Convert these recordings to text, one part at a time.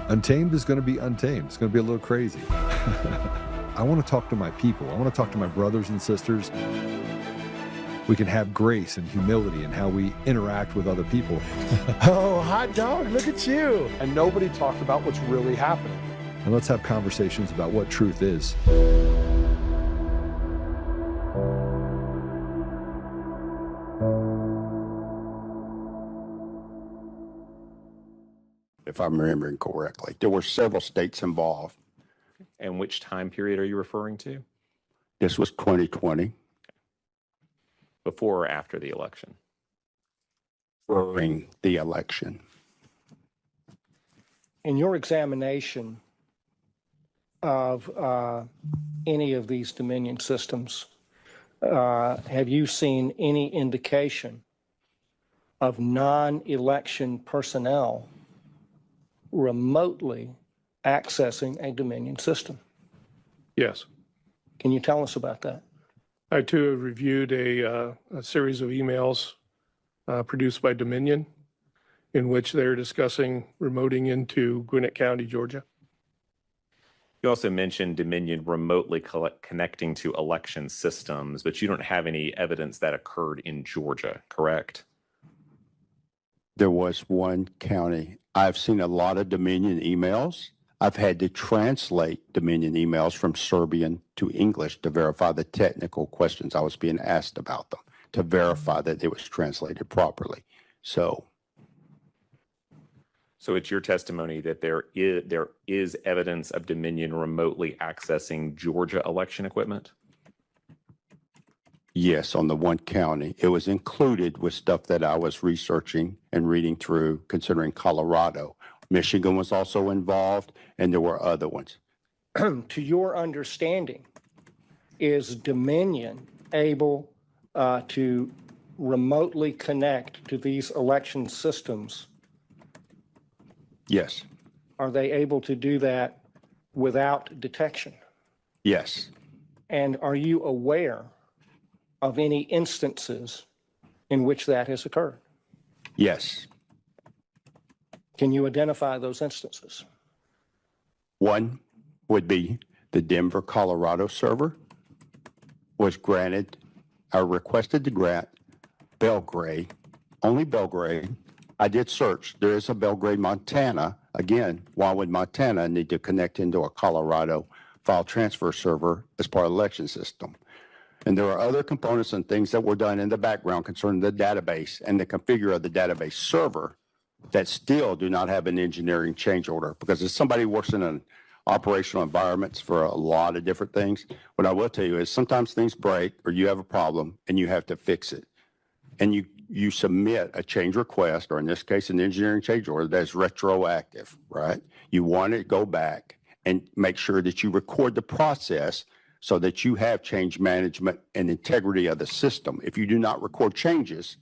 Untamed is going to be untamed. It's going to be a little crazy. I want to talk to my people. I want to talk to my brothers and sisters. We can have grace and humility in how we interact with other people. Oh, hot dog, look at you. And nobody talked about what's really happening. And let's have conversations about what truth is. If I'm remembering correctly, there were several states involved. And which time period are you referring to? This was 2020. Before or after the election? During the election. In your examination of any of these Dominion systems, have you seen any indication of non-election personnel remotely accessing a Dominion system? Yes. Can you tell us about that? I too have reviewed a series of emails produced by Dominion in which they're discussing remoting into Gwinnett County, Georgia. You also mentioned Dominion remotely connecting to election systems, but you don't have any evidence that occurred in Georgia, correct? There was one county. I've seen a lot of Dominion emails. I've had to translate Dominion emails from Serbian to English to verify the technical questions I was being asked about them, to verify that it was translated properly. So it's your testimony that there is evidence of Dominion remotely accessing Georgia election equipment? yes, on the one county. It was included with stuff that I was researching and reading through, considering Colorado. Michigan was also involved, and there were other ones. To your understanding, is Dominion able to remotely connect to these election systems? Yes. Are they able to do that without detection? Yes. And are you aware of any instances in which that has occurred? Yes. Can you identify those instances? One would be the Denver, Colorado server was granted, or requested to grant Belgrade, only Belgrade. I did search. There is a Belgrade, Montana. Again, why would Montana need to connect into a Colorado file transfer server as part of the election system? And there are other components and things that were done in the background concerning the database and the configure of the database server that still do not have an engineering change order, because if somebody works in an operational environments for a lot of different things, what I will tell you is sometimes things break or you have a problem and you have to fix it. And you submit a change request, or in this case, an engineering change order that's retroactive, right? You want to go back and make sure that you record the process so that you have change management and integrity of the system. If you do not record changes,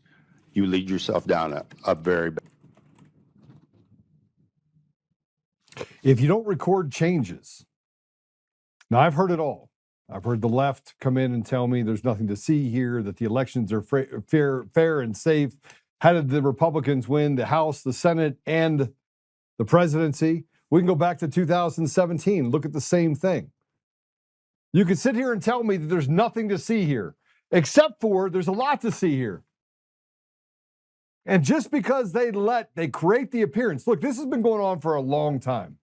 you lead yourself down a very bad. If you don't record changes, now I've heard it all. I've heard the left come in and tell me there's nothing to see here, that the elections are fair and safe. How did the Republicans win the House, the Senate, and the presidency? We can go back to 2017, look at the same thing. You can sit here and tell me that there's nothing to see here, except for there's a lot to see here. And just because they create the appearance, look, this has been going on for a long time.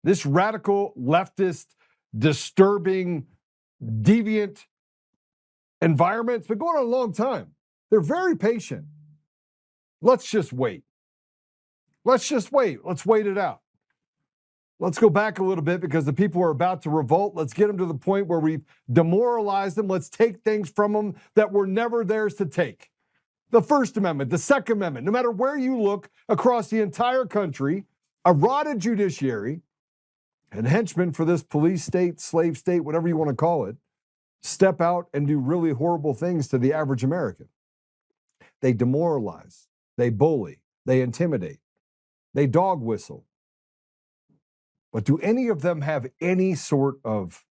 This radical, leftist, disturbing, deviant environment's been going on a long time. They're very patient. Let's just wait. Let's wait it out. Let's go back a little bit, because the people are about to revolt. Let's get them to the point where we've demoralized them. Let's take things from them that were never theirs to take. The First Amendment, the Second Amendment, no matter where you look across the entire country, a rotted judiciary and henchmen for this police state, slave state, whatever you want to call it, step out and do really horrible things to the average American. They demoralize, they bully, they intimidate, they dog whistle. But do any of them have any sort of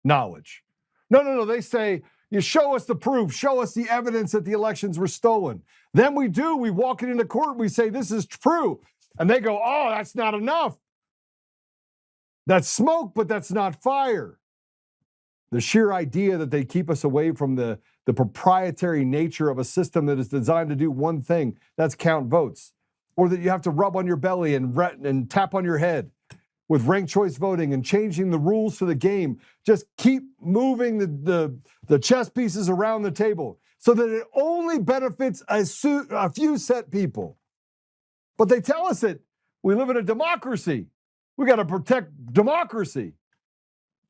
knowledge? No. They say, you show us the proof, show us the evidence that the elections were stolen. Then we walk it into court, we say this is true. And they go, oh, that's not enough. That's smoke, but that's not fire. The sheer idea that they keep us away from the proprietary nature of a system that is designed to do one thing, that's count votes. Or that you have to rub on your belly and tap on your head with ranked choice voting and changing the rules to the game. Just keep moving the chess pieces around the table so that it only benefits a few set people. But they tell us that we live in a democracy. We got to protect democracy.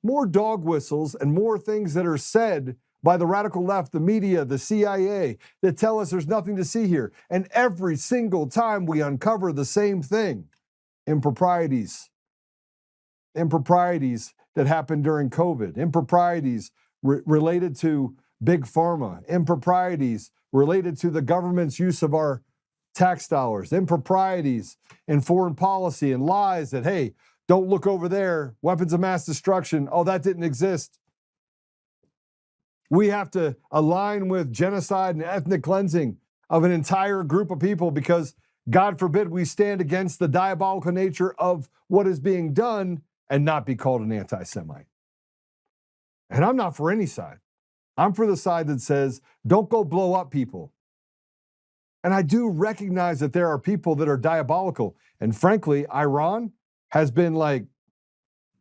More dog whistles and more things that are said by the radical left, the media, the CIA, that tell us there's nothing to see here. And every single time we uncover the same thing, improprieties that happened during COVID, improprieties related to big pharma, improprieties related to the government's use of our tax dollars, improprieties in foreign policy and lies that, hey, don't look over there, weapons of mass destruction, oh, that didn't exist. We have to align with genocide and ethnic cleansing of an entire group of people because, God forbid, we stand against the diabolical nature of what is being done and not be called an anti-Semite. And I'm not for any side. I'm for the side that says, don't go blow up people. And I do recognize that there are people that are diabolical. And frankly, Iran has been like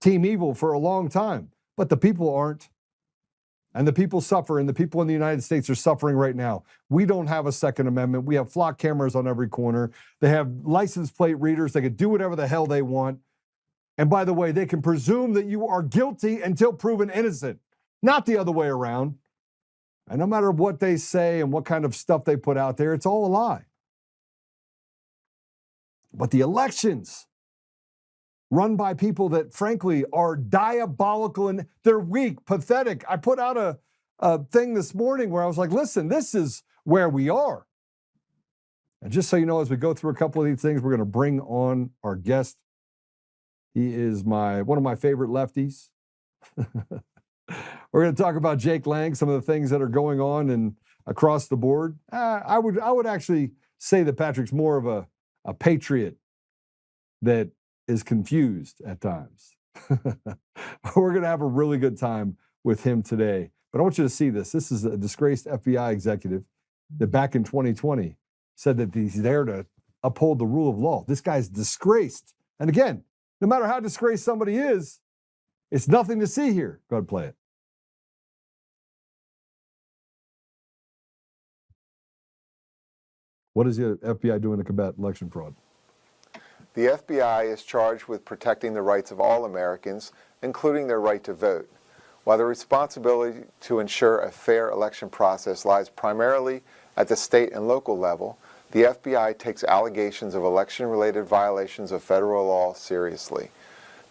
team evil for a long time, but the people aren't. And the people suffer, and the people in the United States are suffering right now. We don't have a Second Amendment. We have flock cameras on every corner. They have license plate readers. They can do whatever the hell they want. And by the way, they can presume that you are guilty until proven innocent, not the other way around. And no matter what they say and what kind of stuff they put out there, it's all a lie. But the elections run by people that, frankly, are diabolical and they're weak, pathetic. I put out a thing this morning where I was like, listen, this is where we are. And just so you know, as we go through a couple of these things, we're going to bring on our guest. He is one of my favorite lefties. We're going to talk about Jake Lang, some of the things that are going on and across the board. I would actually say that Patrick's more of a patriot that is confused at times. We're going to have a really good time with him today. But I want you to see this. This is a disgraced FBI executive that back in 2020 said that he's there to uphold the rule of law. This guy's disgraced. And again, no matter how disgraced somebody is, it's nothing to see here. Go ahead and play it. What is the FBI doing to combat election fraud? The FBI is charged with protecting the rights of all Americans, including their right to vote. While the responsibility to ensure a fair election process lies primarily at the state and local level, the FBI takes allegations of election-related violations of federal law seriously.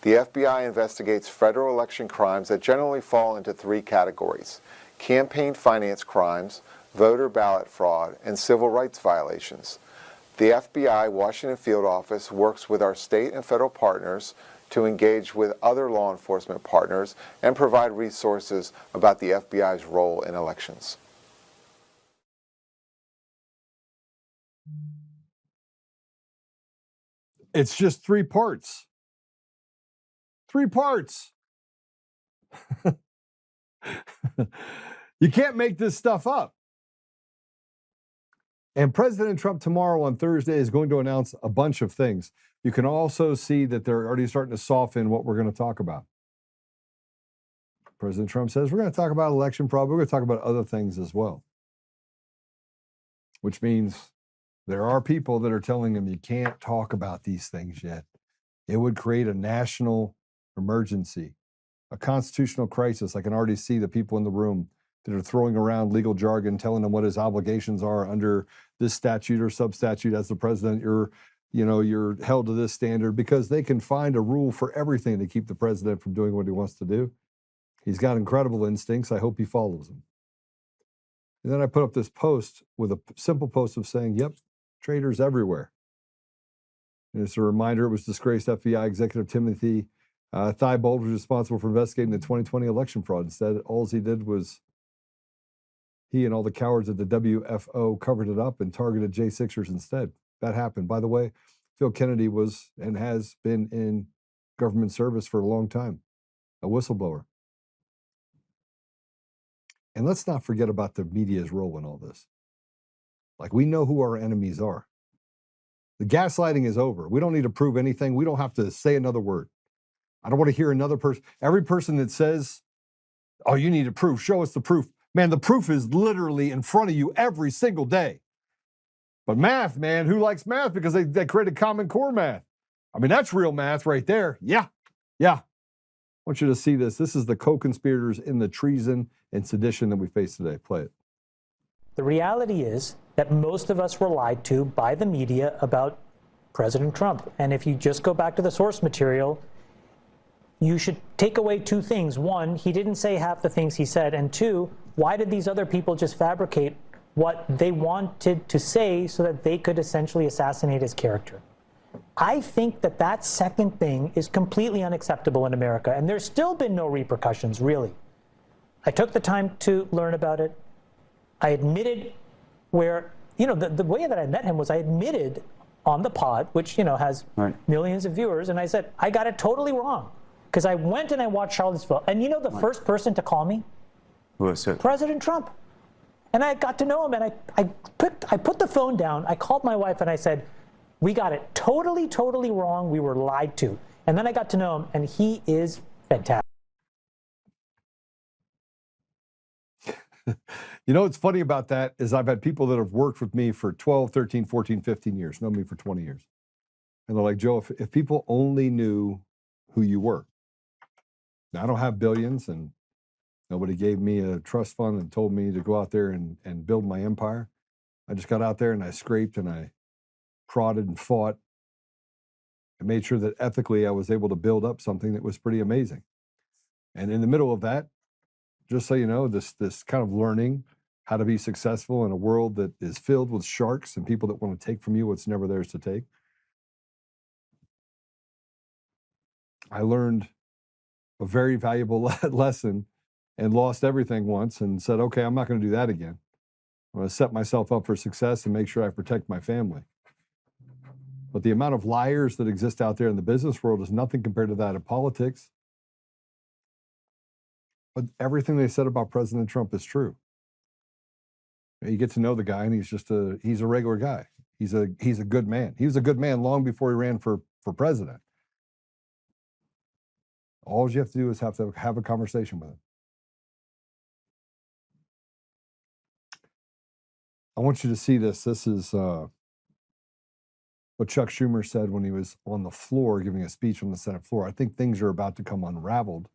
The FBI investigates federal election crimes that generally fall into three categories: campaign finance crimes, voter ballot fraud, and civil rights violations. The FBI Washington Field Office works with our state and federal partners to engage with other law enforcement partners and provide resources about the FBI's role in elections. It's just three parts. 3 parts. You can't make this stuff up. And President Trump tomorrow on Thursday is going to announce a bunch of things. You can also see that they're already starting to soften what we're going to talk about. President Trump says we're going to talk about election fraud. We're going to talk about other things as well. Which means there are people that are telling him you can't talk about these things yet. It would create a national emergency, a constitutional crisis. I can already see the people in the room that are throwing around legal jargon, telling him what his obligations are under this statute or sub-statute. As the president, you're held to this standard, because they can find a rule for everything to keep the president from doing what he wants to do. He's got incredible instincts. I hope he follows them. And then I put up this post with a simple post of saying, yep, traitors everywhere. And it's a reminder, it was disgraced FBI Executive Timothy Thibault was responsible for investigating the 2020 election fraud. Instead, all he did was he and all the cowards at the WFO covered it up and targeted J6ers instead. That happened. By the way, Phil Kennedy was and has been in government service for a long time, a whistleblower. And let's not forget about the media's role in all this. Like, we know who our enemies are. The gaslighting is over. We don't need to prove anything. We don't have to say another word. I don't want to hear another person. Every person that says, oh, you need to prove, show us the proof. Man, the proof is literally in front of you every single day. But math, man, who likes math? Because they created Common Core math. I mean, that's real math right there. Yeah. I want you to see this. This is the co-conspirators in the treason and sedition that we face today. Play it. The reality is that most of us were lied to by the media about President Trump. And if you just go back to the source material, you should take away two things. One, he didn't say half the things he said. And two, why did these other people just fabricate what they wanted to say so that they could essentially assassinate his character? I think that that second thing is completely unacceptable in America. And there's still been no repercussions, really. I took the time to learn about it. I admitted where, the way that I met him was I admitted on the pod, which, has millions of viewers. And I said, I got it totally wrong. Because I went and I watched Charlottesville. And the first person to call me? Who was it? President Trump. And I got to know him, and I put the phone down. I called my wife, and I said, we got it totally, totally wrong. We were lied to. And then I got to know him, and he is fantastic. What's funny about that is I've had people that have worked with me for 12, 13, 14, 15 years, know me for 20 years. And they're like, Joe, if people only knew who you were. Now, I don't have billions, and nobody gave me a trust fund and told me to go out there and build my empire. I just got out there and I scraped and I prodded and fought and made sure that ethically I was able to build up something that was pretty amazing. And in the middle of that, just so you know, this kind of learning how to be successful in a world that is filled with sharks and people that want to take from you what's never theirs to take, I learned a very valuable lesson and lost everything once and said, okay, I'm not going to do that again. I'm going to set myself up for success and make sure I protect my family. But the amount of liars that exist out there in the business world is nothing compared to that of politics. But everything they said about President Trump is true. You get to know the guy, and he's a regular guy. He's a good man. He was a good man long before he ran for president. All you have to do is have to have a conversation with him. I want you to see this. This is what Chuck Schumer said when he was on the floor giving a speech on the Senate floor. I think things are about to come unraveled.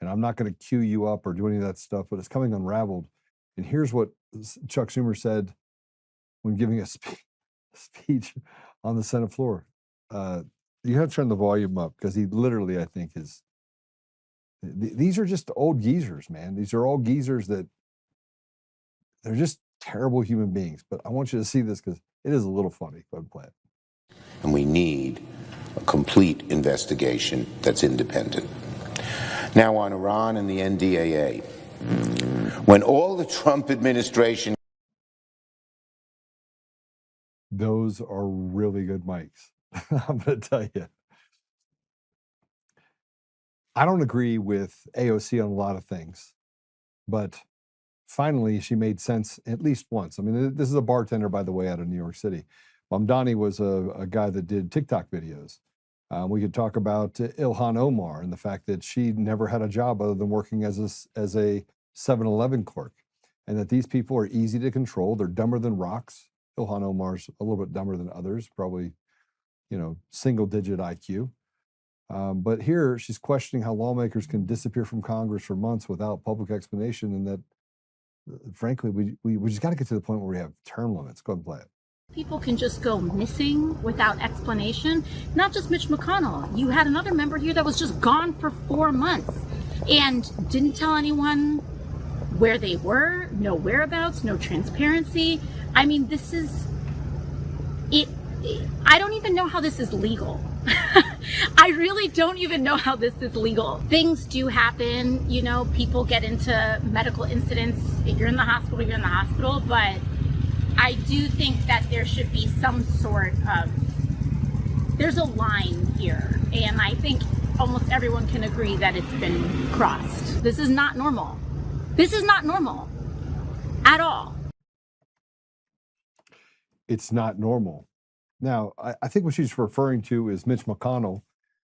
And I'm not going to cue you up or do any of that stuff, but it's coming unraveled. And here's what Chuck Schumer said when giving a speech on the Senate floor. You have to turn the volume up because he literally, I think, is. These are just old geezers, man. These are all geezers that they're just terrible human beings. But I want you to see this because it is a little funny. Go ahead and play it. And we need a complete investigation that's independent. Now on Iran and the NDAA, when all the Trump administration... Those are really good mics. I'm going to tell you. I don't agree with AOC on a lot of things, but finally she made sense at least once. I mean, this is a bartender, by the way, out of New York City. Mamdani was a guy that did TikTok videos. We could talk about Ilhan Omar and the fact that she never had a job other than working as a 7-Eleven clerk, and that these people are easy to control. They're dumber than rocks. Ilhan Omar's a little bit dumber than others, probably, single-digit IQ. But here she's questioning how lawmakers can disappear from Congress for months without public explanation, and that, frankly, we just got to get to the point where we have term limits. Go ahead and play it. People can just go missing without explanation. Not just Mitch McConnell. You had another member here that was just gone for 4 months and didn't tell anyone where they were, no whereabouts, no transparency. I mean, this is it. I don't even know how this is legal. I really don't even know how this is legal. Things do happen, people get into medical incidents. If you're in the hospital, you're in the hospital, but I do think that there should be some sort of, there's a line here. And I think almost everyone can agree that it's been crossed. This is not normal. This is not normal at all. It's not normal. Now, I think what she's referring to is Mitch McConnell,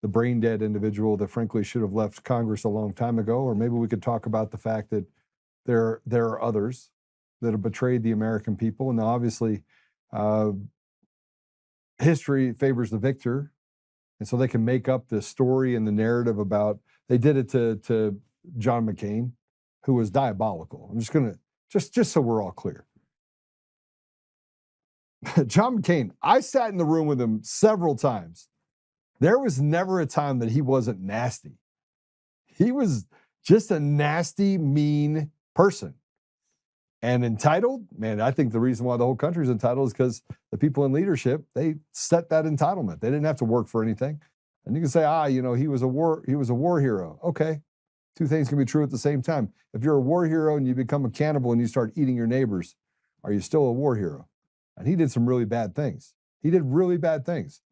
the brain dead individual that frankly should have left Congress a long time ago. Or maybe we could talk about the fact that there are others that have betrayed the American people. And obviously, history favors the victor. And so they can make up the story and the narrative about, they did it to John McCain, who was diabolical. I'm just going to, just so we're all clear. John McCain, I sat in the room with him several times. There was never a time that he wasn't nasty. He was just a nasty, mean person. And entitled, man, I think the reason why the whole country is entitled is because the people in leadership, they set that entitlement. They didn't have to work for anything. And you can say, he was a war hero. Okay. Two things can be true at the same time. If you're a war hero and you become a cannibal and you start eating your neighbors, are you still a war hero? And he did some really bad things. He did really bad things.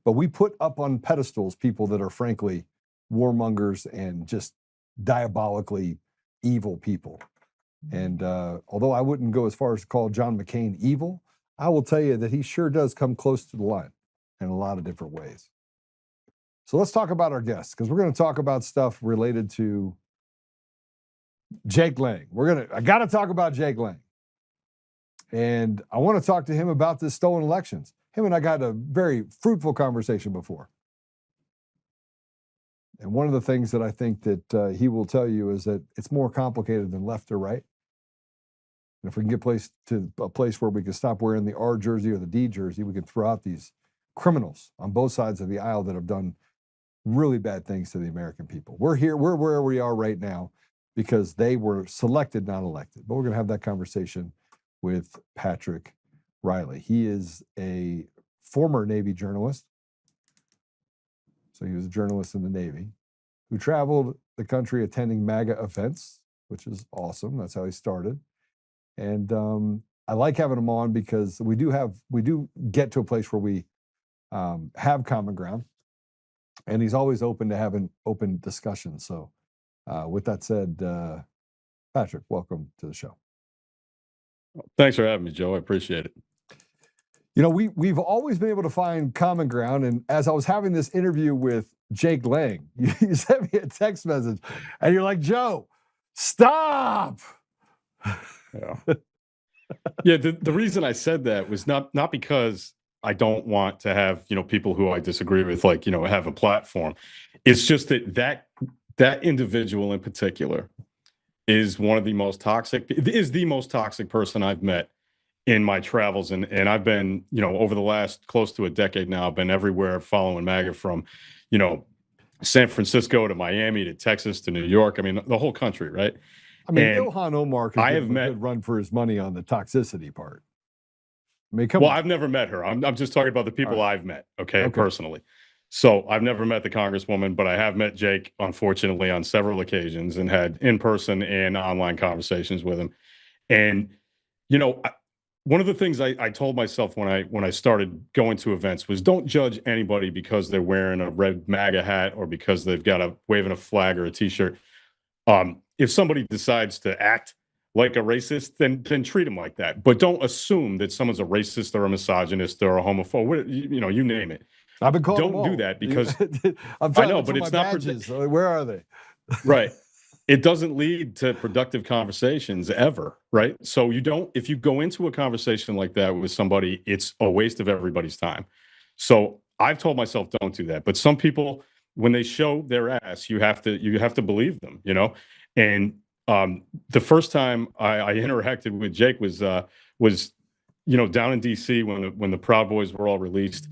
But we put up on pedestals people that are frankly warmongers and just diabolically evil people. And although I wouldn't go as far as to call John McCain evil, I will tell you that he sure does come close to the line in a lot of different ways. So let's talk about our guests, because we're going to talk about stuff related to Jake Lang. I got to talk about Jake Lang. And I want to talk to him about this stolen elections. Him and I got a very fruitful conversation before. And one of the things that I think that he will tell you is that it's more complicated than left or right. And if we can get to a place where we can stop wearing the R jersey or the D jersey, we can throw out these criminals on both sides of the aisle that have done really bad things to the American people. We're where we are right now because they were selected, not elected. But we're going to have that conversation with Patrick Reilly. He is a former Navy journalist. So he was a journalist in the Navy who traveled the country attending MAGA events, which is awesome. That's how he started. And I like having him on because we do get to a place where we have common ground. And he's always open to having open discussions. So with that said, Patrick, welcome to the show. Thanks for having me, Joe. I appreciate it. You know, we've always been able to find common ground. And as I was having this interview with Jake Lang, you sent me a text message and you're like, Joe, stop. Yeah. Yeah. The reason I said that was not because I don't want to have, people who I disagree with, have a platform. It's just that individual in particular is the most toxic person I've met in my travels. And I've been, over the last close to a decade now, I've been everywhere following MAGA from, San Francisco to Miami to Texas to New York. I mean, the whole country, right? I mean, Ilhan Omar could give him a good run for his money on the toxicity part. I mean, come on. I've never met her. I'm just talking about the people I've met, okay, personally. So I've never met the Congresswoman, but I have met Jake, unfortunately, on several occasions and had in-person and online conversations with him. And, one of the things I told myself when I started going to events was don't judge anybody because they're wearing a red MAGA hat or because they've got waving a flag or a T-shirt. If somebody decides to act like a racist, then treat them like that. But don't assume that someone's a racist or a misogynist or a homophobe. You name it. I've been called. Don't do that because I know, but it's not. Where are they? Right. It doesn't lead to productive conversations ever, right? So if you go into a conversation like that with somebody, it's a waste of everybody's time. So I've told myself don't do that. But some people, when they show their ass, you have to believe them, And the first time I interacted with Jake was down in DC when the Proud Boys were all released.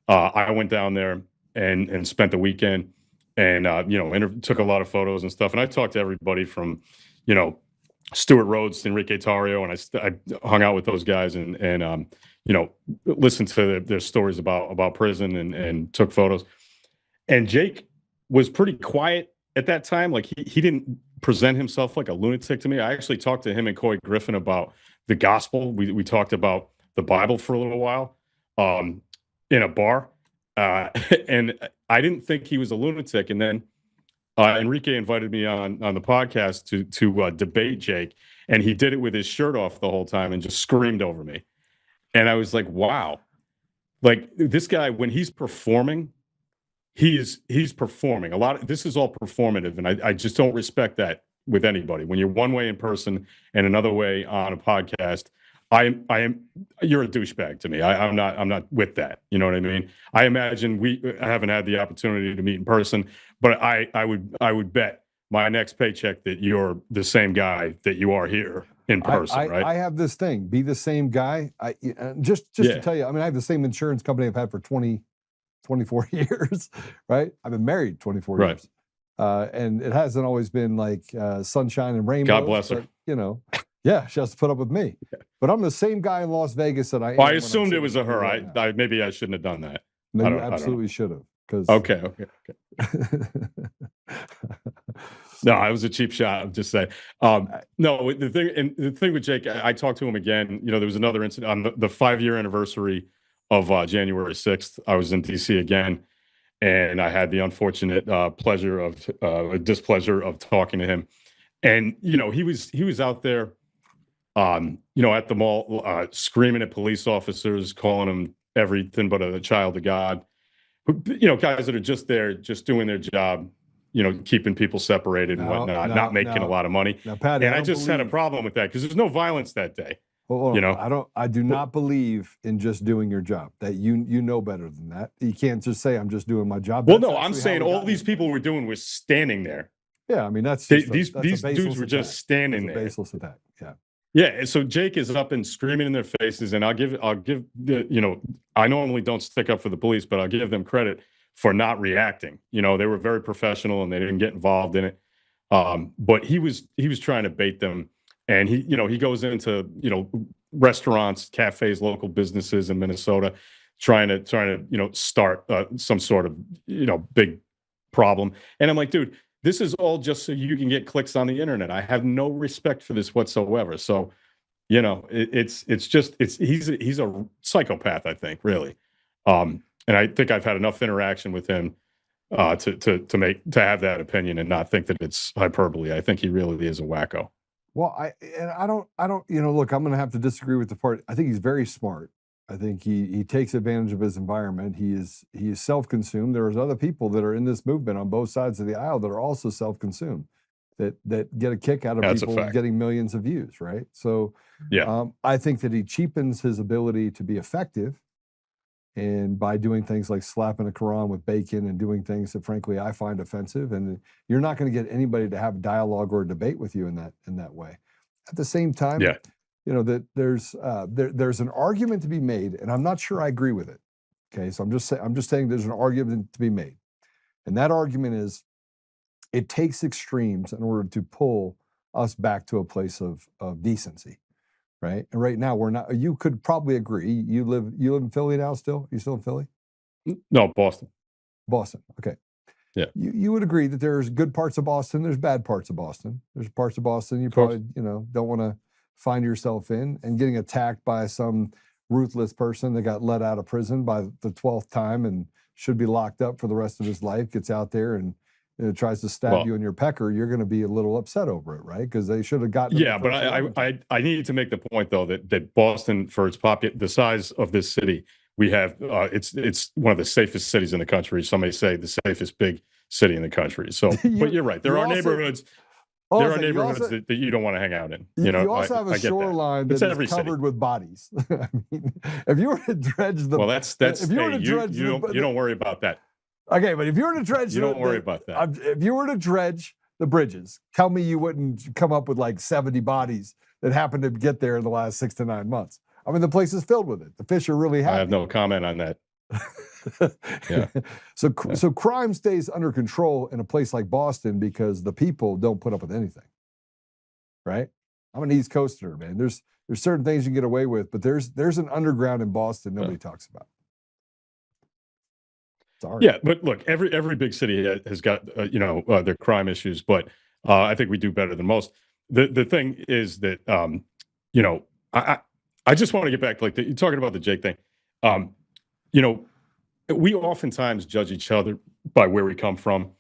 I went down there and spent the weekend and took a lot of photos and stuff. And I talked to everybody from Stuart Rhodes to Enrique Tarrio, and I hung out with those guys and listened to their stories about prison and took photos. And Jake was pretty quiet at that time. Like he didn't present himself like a lunatic to me. I actually talked to him and Coy Griffin about the gospel. We talked about the Bible for a little while in a bar. and I didn't think he was a lunatic. And then Enrique invited me on the podcast to debate Jake, and he did it with his shirt off the whole time and just screamed over me. And I was like, wow, like this guy, when he's performing, he's performing a lot. This is all performative, and I just don't respect that with anybody. When you're one way in person and another way on a podcast, you're a douchebag to me. I'm not with that. You know what I mean? I imagine we haven't had the opportunity to meet in person, but I would bet my next paycheck that you're the same guy that you are here in person, right? I have this thing, be the same guy. Just to tell you, I mean, I have the same insurance company I've had for 24 years, right? I've been married 24 years. And it hasn't always been like sunshine and rainbows. God bless her. But, you know, yeah, she has to put up with me. But I'm the same guy in Las Vegas that I am. I assumed it was a her. I maybe I shouldn't have done that. No, you absolutely should have. Because okay. No, it was a cheap shot. I'm just saying. No, the thing with Jake, I talked to him again. You know, there was another incident on the 5-year anniversary of January 6th. I was in DC again, and I had the unfortunate displeasure of talking to him. And you know, he was out there, you know, at the mall, screaming at police officers, calling them everything but a child of God. You know, guys that are just there, just doing their job, you know, keeping people separated and whatnot, not making a lot of money. Now, Patty, and I just had a problem with that because there's no violence that day. You know, I do not believe in just doing your job. That you know better than that. You can't just say I'm just doing my job. Well, no, I'm saying all these people were doing was standing there. Yeah, I mean that's these dudes were just standing there. Baseless attack. Yeah. Yeah, so Jake is up and screaming in their faces, and I'll give the, you know, I normally don't stick up for the police, but I'll give them credit for not reacting. You know, they were very professional and they didn't get involved in it. But he was trying to bait them, and he goes into, you know, restaurants, cafes, local businesses in Minnesota, trying to you know, start some sort of, you know, big problem. And I'm like, dude, this is all just so you can get clicks on the internet. I have no respect for this whatsoever. So, you know, he's a psychopath, I think, really. And I think I've had enough interaction with him to have that opinion and not think that it's hyperbole. I think he really is a wacko. Well, I don't, you know, look, I'm going to have to disagree with the part. I think he's very smart. I think he takes advantage of his environment. He is self-consumed. There's other people that are in this movement on both sides of the aisle that are also self-consumed, that get a kick out of people getting millions of views, right? So yeah, I think that he cheapens his ability to be effective, and by doing things like slapping a Quran with bacon and doing things that frankly I find offensive, and you're not going to get anybody to have dialogue or debate with you in that way. At the same time, yeah, you know, that there's an argument to be made, and I'm not sure I agree with it. Okay, so I'm just saying there's an argument to be made, and that argument is it takes extremes in order to pull us back to a place of decency, right? And right now we're not. You could probably agree. You live in Philly now still? You still in Philly? No, Boston. Boston. Okay. Yeah. You would agree that there's good parts of Boston. There's bad parts of Boston. There's parts of Boston you probably, you know, don't want to find yourself in, and getting attacked by some ruthless person that got let out of prison by the 12th time and should be locked up for the rest of his life, gets out there and, you know, tries to stab you in your pecker, you're going to be a little upset over it, right? Because they should have gotten. Yeah, but I needed to make the point though that Boston, for its the size of this city, we have it's one of the safest cities in the country. Some may say the safest big city in the country. So, but you're right. There are neighborhoods. There are neighborhoods that you don't want to hang out in. You know, you also have a shoreline that is covered with bodies. I mean, if you were to dredge the, well, that's if you were to dredge, you don't worry about that. Okay, but if you were to dredge, you don't worry about that. If you were to dredge the bridges, tell me you wouldn't come up with like 70 bodies that happened to get there in the last 6 to 9 months. I mean, the place is filled with it. The fish are really happy. I have no comment on that. Yeah. So crime stays under control in a place like Boston because the people don't put up with anything, right? I'm an East Coaster, man. There's certain things you can get away with, but there's an underground in Boston nobody talks about. Sorry. Yeah, but look, every big city has got their crime issues, but I think we do better than most. The thing is that I just want to get back, like you're talking about the Jake thing. we oftentimes judge each other by where we come from.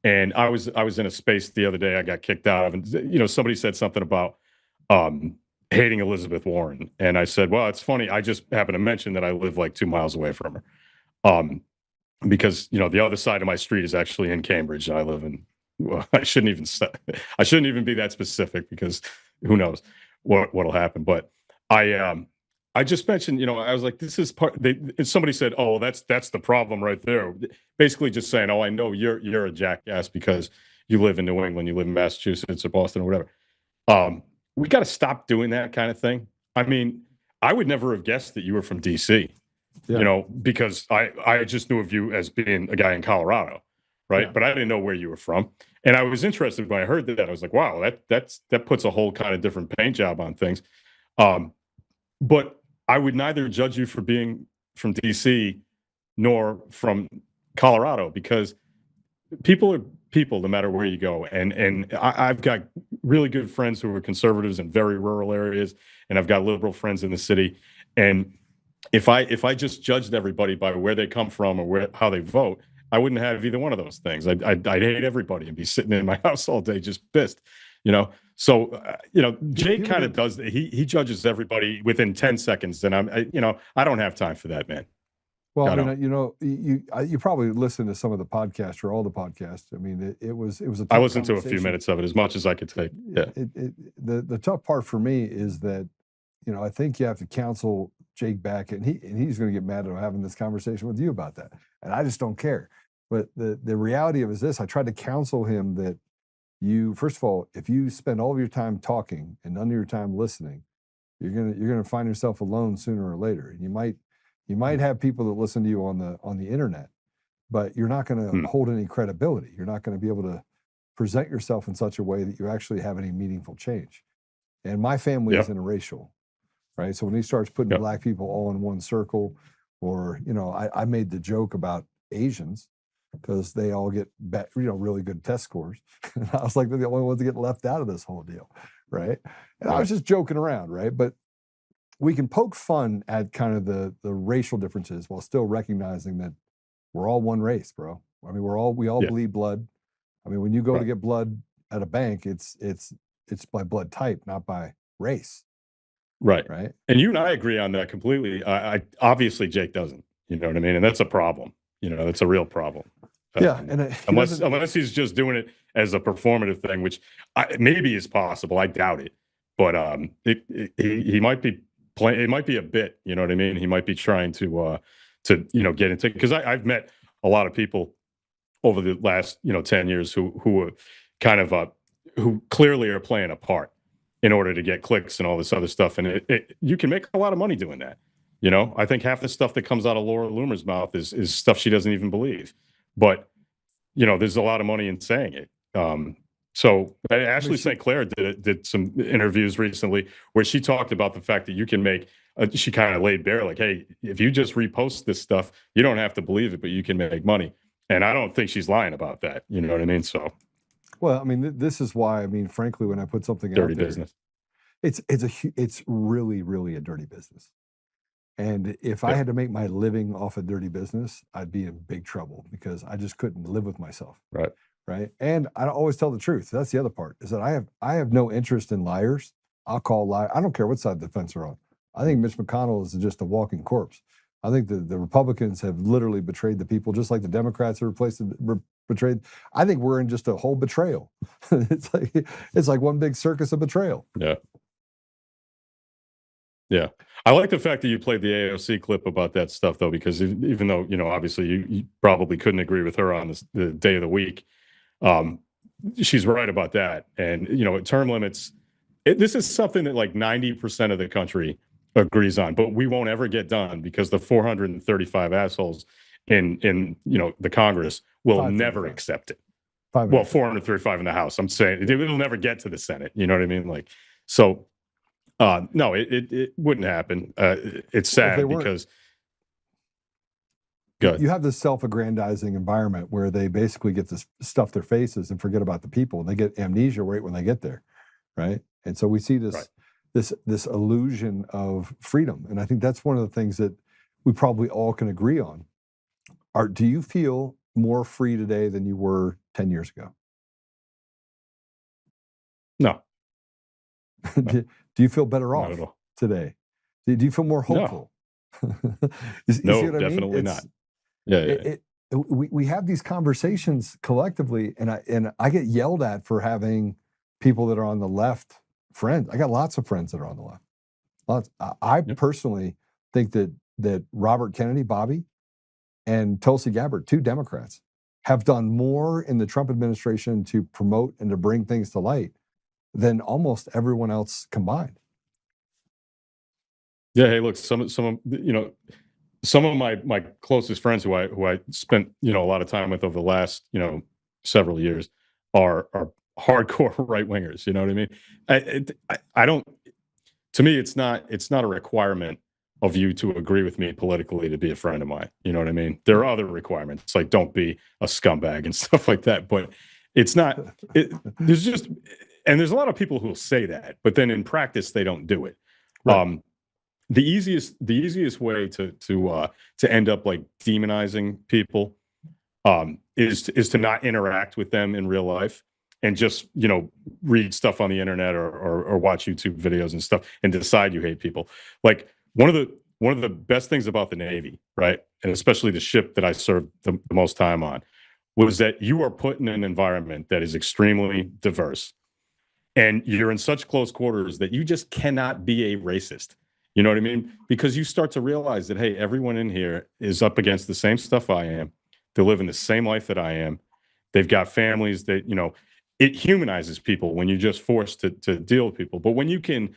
And I was in a space the other day I got kicked out of, and somebody said something about hating Elizabeth Warren, and I said, well, it's funny. I just happened to mention that I live like 2 miles away from her, because the other side of my street is actually in Cambridge, and I live in. Well, I shouldn't even be that specific, because who knows what'll happen. But I just mentioned, I was like, this is part. Somebody said, "Oh, that's the problem right there." Basically, just saying, "Oh, I know you're a jackass because you live in New England, you live in Massachusetts or Boston or whatever." We got to stop doing that kind of thing. I mean, I would never have guessed that you were from DC, because I just knew of you as being a guy in Colorado, right? Yeah. But I didn't know where you were from, and I was interested when I heard that. I was like, wow, that puts a whole kind of different paint job on things. But I would neither judge you for being from DC nor from Colorado, because people are people no matter where you go. And I've got really good friends who are conservatives in very rural areas, and I've got liberal friends in the city. And if I just judged everybody by where they come from or how they vote, I wouldn't have either one of those things. I'd hate everybody and be sitting in my house all day just pissed. So Jay kind of does. He judges everybody within 10 seconds, and I don't have time for that, man. Well, I mean, you probably listen to some of the podcasts or all the podcasts. I mean, it was a tough I listened to a few conversation. minutes of it, as much as I could take. Yeah. The tough part for me is that, I think you have to counsel Jake back, and he's going to get mad at having this conversation with you about that, and I just don't care. But the reality of it is this: I tried to counsel him that first of all, if you spend all of your time talking and none of your time listening, you're gonna find yourself alone sooner or later. And you might have people that listen to you on the internet, but you're not going to hold any credibility. You're not going to be able to present yourself in such a way that you actually have any meaningful change. And my family is interracial, right? So when he starts putting black people all in one circle, or I made the joke about Asians because they all get really good test scores, and I was like, they're the only ones that get left out of this whole deal, right? And I was just joking around, right? But we can poke fun at kind of the racial differences while still recognizing that we're all one race, bro. I mean, we all bleed blood. I mean, when you go to get blood at a bank, it's by blood type, not by race. Right. Right. And you and I agree on that completely. I obviously Jake doesn't. You know what I mean? And that's a problem. That's a real problem. Yeah. And unless he's just doing it as a performative thing, which maybe is possible. I doubt it. But he might be playing. It might be a bit. You know what I mean? He might be trying to get into, because I've met a lot of people over the last 10 years who are kind of who clearly are playing a part in order to get clicks and all this other stuff. And you can make a lot of money doing that. I think half the stuff that comes out of Laura Loomer's mouth is stuff she doesn't even believe. But there's a lot of money in saying it. So Ashley St. Clair did some interviews recently where she talked about the fact that you can make. She kind of laid bare, like, hey, if you just repost this stuff, you don't have to believe it, but you can make money. And I don't think she's lying about that. You know what I mean? So, well, I mean, this is why. I mean, frankly, when I put something dirty out there, business. It's really, really a dirty business. And if I had to make my living off a dirty business, I'd be in big trouble, because I just couldn't live with myself. Right. Right. And I always tell the truth. That's the other part, is that I have no interest in liars. I'll call liar. I don't care what side of the fence they're on. I think Mitch McConnell is just a walking corpse. I think the Republicans have literally betrayed the people, just like the Democrats have betrayed. I think we're in just a whole betrayal. It's like one big circus of betrayal. Yeah. Yeah. I like the fact that you played the AOC clip about that stuff, though, because even though, obviously you probably couldn't agree with her on the day of the week, she's right about that. And, term limits, this is something that like 90% of the country agrees on, but we won't ever get done because the 435 assholes in the Congress will never accept it. Well, 435 in the House. I'm saying it'll never get to the Senate. You know what I mean? Like, so no, it wouldn't happen. It's sad because you have this self-aggrandizing environment where they basically get to stuff their faces and forget about the people, and they get amnesia right when they get there, right? And so we see this illusion of freedom, and I think that's one of the things that we probably all can agree on. do you feel more free today than you were 10 years ago? No. Do you feel better Not off at all. today? Do you feel more hopeful? You see No, what I mean? definitely not. Yeah. We have these conversations collectively, and I get yelled at for having people that are on the left friends. I got lots of friends that are on the left. Lots. I personally think that Robert Kennedy, Bobby, and Tulsi Gabbard, 2 Democrats, have done more in the Trump administration to promote and to bring things to light than almost everyone else combined. Yeah. Hey, look, some of my closest friends who I spent, a lot of time with over the last, several years are hardcore right wingers. You know what I mean? I don't, to me, it's not a requirement of you to agree with me politically to be a friend of mine. You know what I mean? There are other requirements, like don't be a scumbag and stuff like that. But it's not, there's a lot of people who will say that, but then in practice, they don't do it. Right. The easiest way to end up like demonizing people is to not interact with them in real life and just read stuff on the internet or watch YouTube videos and stuff and decide you hate people. Like one of the best things about the Navy, right, and especially the ship that I served the most time on, was that you are put in an environment that is extremely diverse, and you're in such close quarters that you just cannot be a racist. You know what I mean? Because you start to realize that, hey, everyone in here is up against the same stuff I am. They're living the same life that I am. They've got families that, it humanizes people when you're just forced to deal with people. But when you can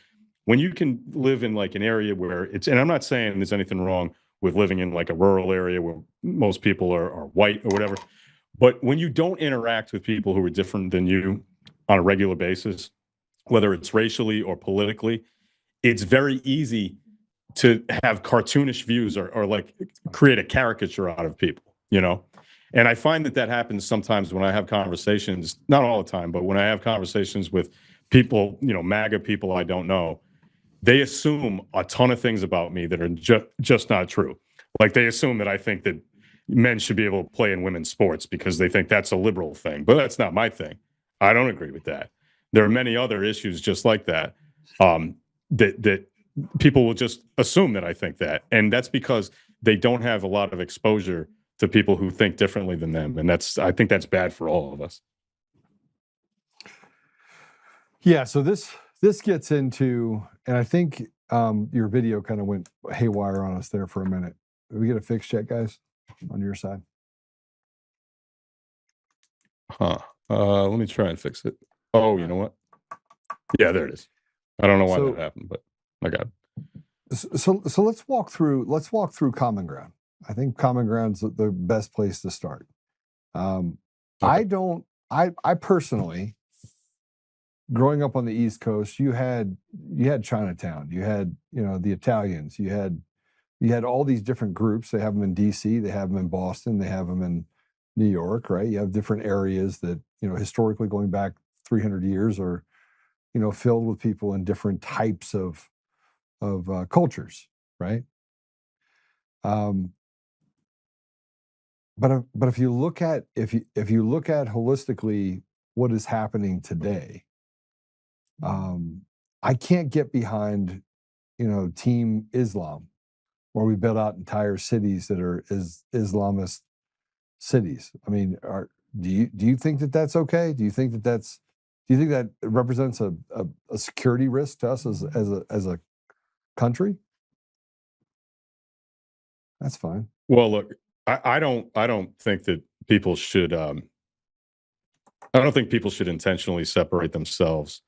live in like an area where and I'm not saying there's anything wrong with living in like a rural area where most people are white or whatever, but when you don't interact with people who are different than you on a regular basis, whether it's racially or politically, it's very easy to have cartoonish views or like create a caricature out of people, And I find that happens sometimes when I have conversations, not all the time, but when I have conversations with people, MAGA people I don't know, they assume a ton of things about me that are just not true. Like they assume that I think that men should be able to play in women's sports because they think that's a liberal thing, but that's not my thing. I don't agree with that. There are many other issues just like that. That people will just assume that I think that. And that's because they don't have a lot of exposure to people who think differently than them. And I think that's bad for all of us. Yeah. So this gets into, and I think your video kind of went haywire on us there for a minute. Did we get a fix check, guys, on your side? Let me try and fix it. Oh, you know what? Yeah, there it is. I don't know why that happened, but I got it. So let's walk through common ground. I think common ground's the best place to start. Okay. I personally, growing up on the East Coast, you had Chinatown, you had the Italians, you had all these different groups. They have them in DC, they have them in Boston, they have them in New York, right? You have different areas that historically going back 300 years are filled with people in different types of cultures, right? But if you look at holistically what is happening today, I can't get behind Team Islam, where we built out entire cities that are Islamist cities. I mean, do you think that that's okay? Do you think that represents a security risk to us as a country? That's fine. Well, look, I don't think that people should. I don't think people should intentionally separate themselves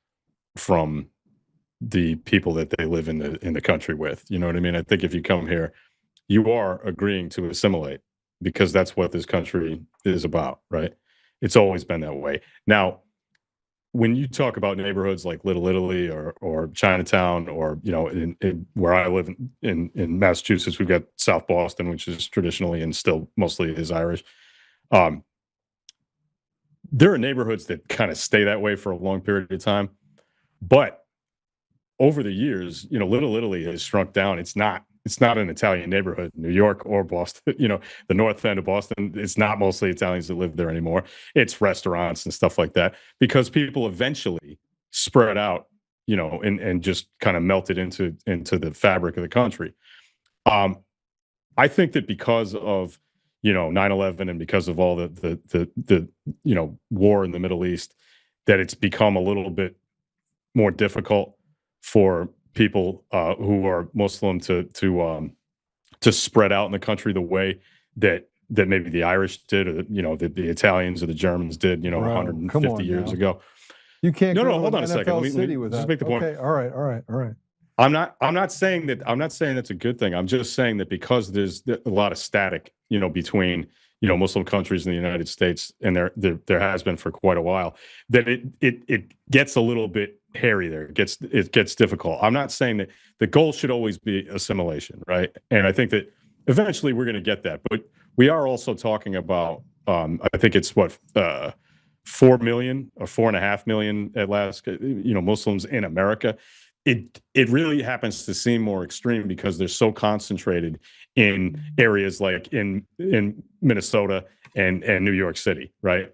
from the people that they live in the country with. You know what I mean? I think if you come here, you are agreeing to assimilate because that's what this country is about, right? It's always been that way. Now, when you talk about neighborhoods like Little Italy or Chinatown, or in where I live in Massachusetts, we've got South Boston, which is traditionally and still mostly is Irish. There are neighborhoods that kind of stay that way for a long period of time, but over the years, Little Italy has shrunk down. It's not it's not an Italian neighborhood, New York or Boston, the north end of Boston. It's not mostly Italians that live there anymore. It's restaurants and stuff like that because people eventually spread out, and just kind of melted into the fabric of the country. I think that because of 9/11 and because of all the war in the Middle East, that it's become a little bit more difficult for people who are Muslim to spread out in the country the way that maybe the Irish did, or the Italians or the Germans did, 150 years ago. You can't. No, go hold to on a an second. NFL Let city me with just that. make the point. Okay, all right. I'm not saying that's a good thing. I'm just saying that because there's a lot of static, between Muslim countries in the United States, and there has been for quite a while, that it gets a little bit hairy there. It gets difficult. I'm not saying that the goal should always be assimilation, right? And I think that eventually we're going to get that, but we are also talking about I think it's 4 million or 4.5 million at last, Muslims in America. It really happens to seem more extreme because they're so concentrated in areas like in Minnesota and New York City, right?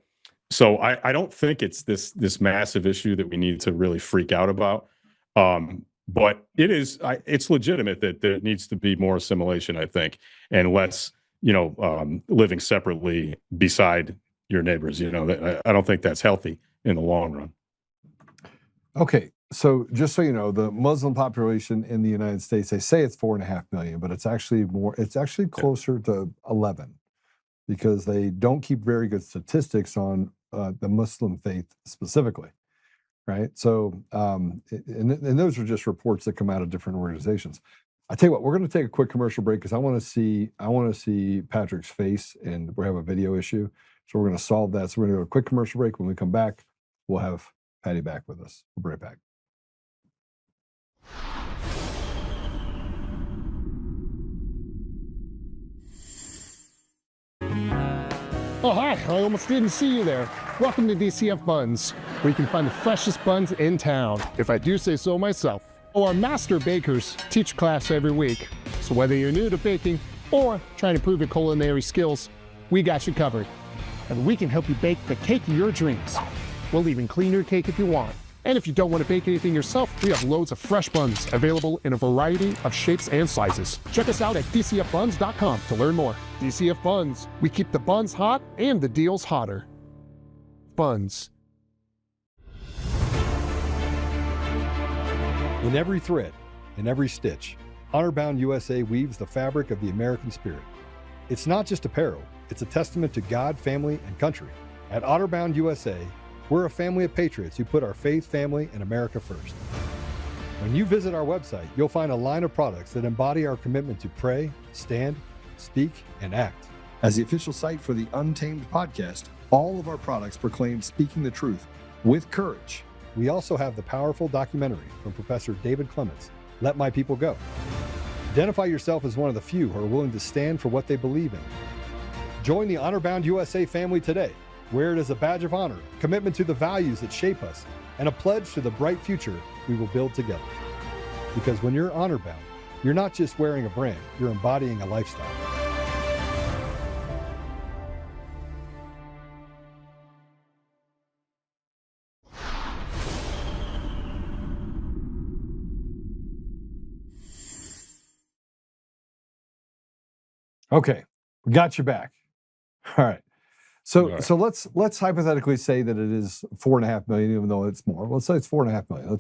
So I don't think it's this massive issue that we need to really freak out about. But it's legitimate that there needs to be more assimilation, I think, and less, living separately beside your neighbors. I don't think that's healthy in the long run. Okay, so just so you know, the Muslim population in the United States, they say it's 4.5 million, but it's actually more. It's actually closer to 11, because they don't keep very good statistics on the Muslim faith specifically, right? So, and those are just reports that come out of different organizations. I tell you what, we're going to take a quick commercial break because I want to see Patrick's face, and we have a video issue, so we're going to solve that. So we're going to go to a quick commercial break. When we come back, we'll have Paddy back with us. We'll be right back. Oh, hi. I almost didn't see you there. Welcome to DCF Buns, where you can find the freshest buns in town, if I do say so myself. Our master bakers teach class every week. So whether you're new to baking or trying to improve your culinary skills, we got you covered. And we can help you bake the cake of your dreams. We'll even clean your cake if you want. And if you don't want to bake anything yourself, we have loads of fresh buns available in a variety of shapes and sizes. Check us out at dcfbuns.com to learn more. DCF Buns, we keep the buns hot and the deals hotter. Buns. In every thread, in every stitch, Honor-Bound USA weaves the fabric of the American spirit. It's not just apparel, it's a testament to God, family, and country. At Honor-Bound USA, we're a family of patriots who put our faith, family, and America first. When you visit our website, you'll find a line of products that embody our commitment to pray, stand, speak, and act. As the official site for the Untamed podcast, all of our products proclaim speaking the truth with courage. We also have the powerful documentary from Professor David Clements, Let My People Go. Identify yourself as one of the few who are willing to stand for what they believe in. Join the Honor-Bound USA family today. Wear it as a badge of honor, commitment to the values that shape us, and a pledge to the bright future we will build together. Because when you're honor-bound, you're not just wearing a brand, you're embodying a lifestyle. Okay, we got you back. All right. So let's hypothetically say that it is 4.5 million, even though it's more. Let's say it's 4.5 million.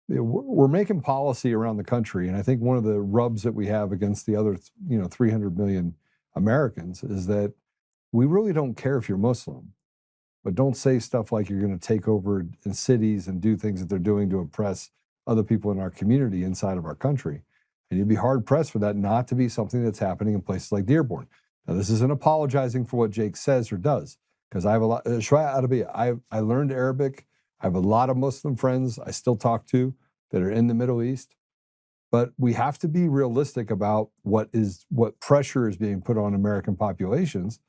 We're making policy around the country, and I think one of the rubs that we have against the other, 300 million Americans is that we really don't care if you're Muslim, but don't say stuff like you're going to take over in cities and do things that they're doing to oppress other people in our community inside of our country. And you'd be hard pressed for that not to be something that's happening in places like Dearborn. Now, this isn't apologizing for what Jake says or does, because I have a lot. I learned Arabic. I have a lot of Muslim friends I still talk to that are in the Middle East. But we have to be realistic about what pressure is being put on American populations.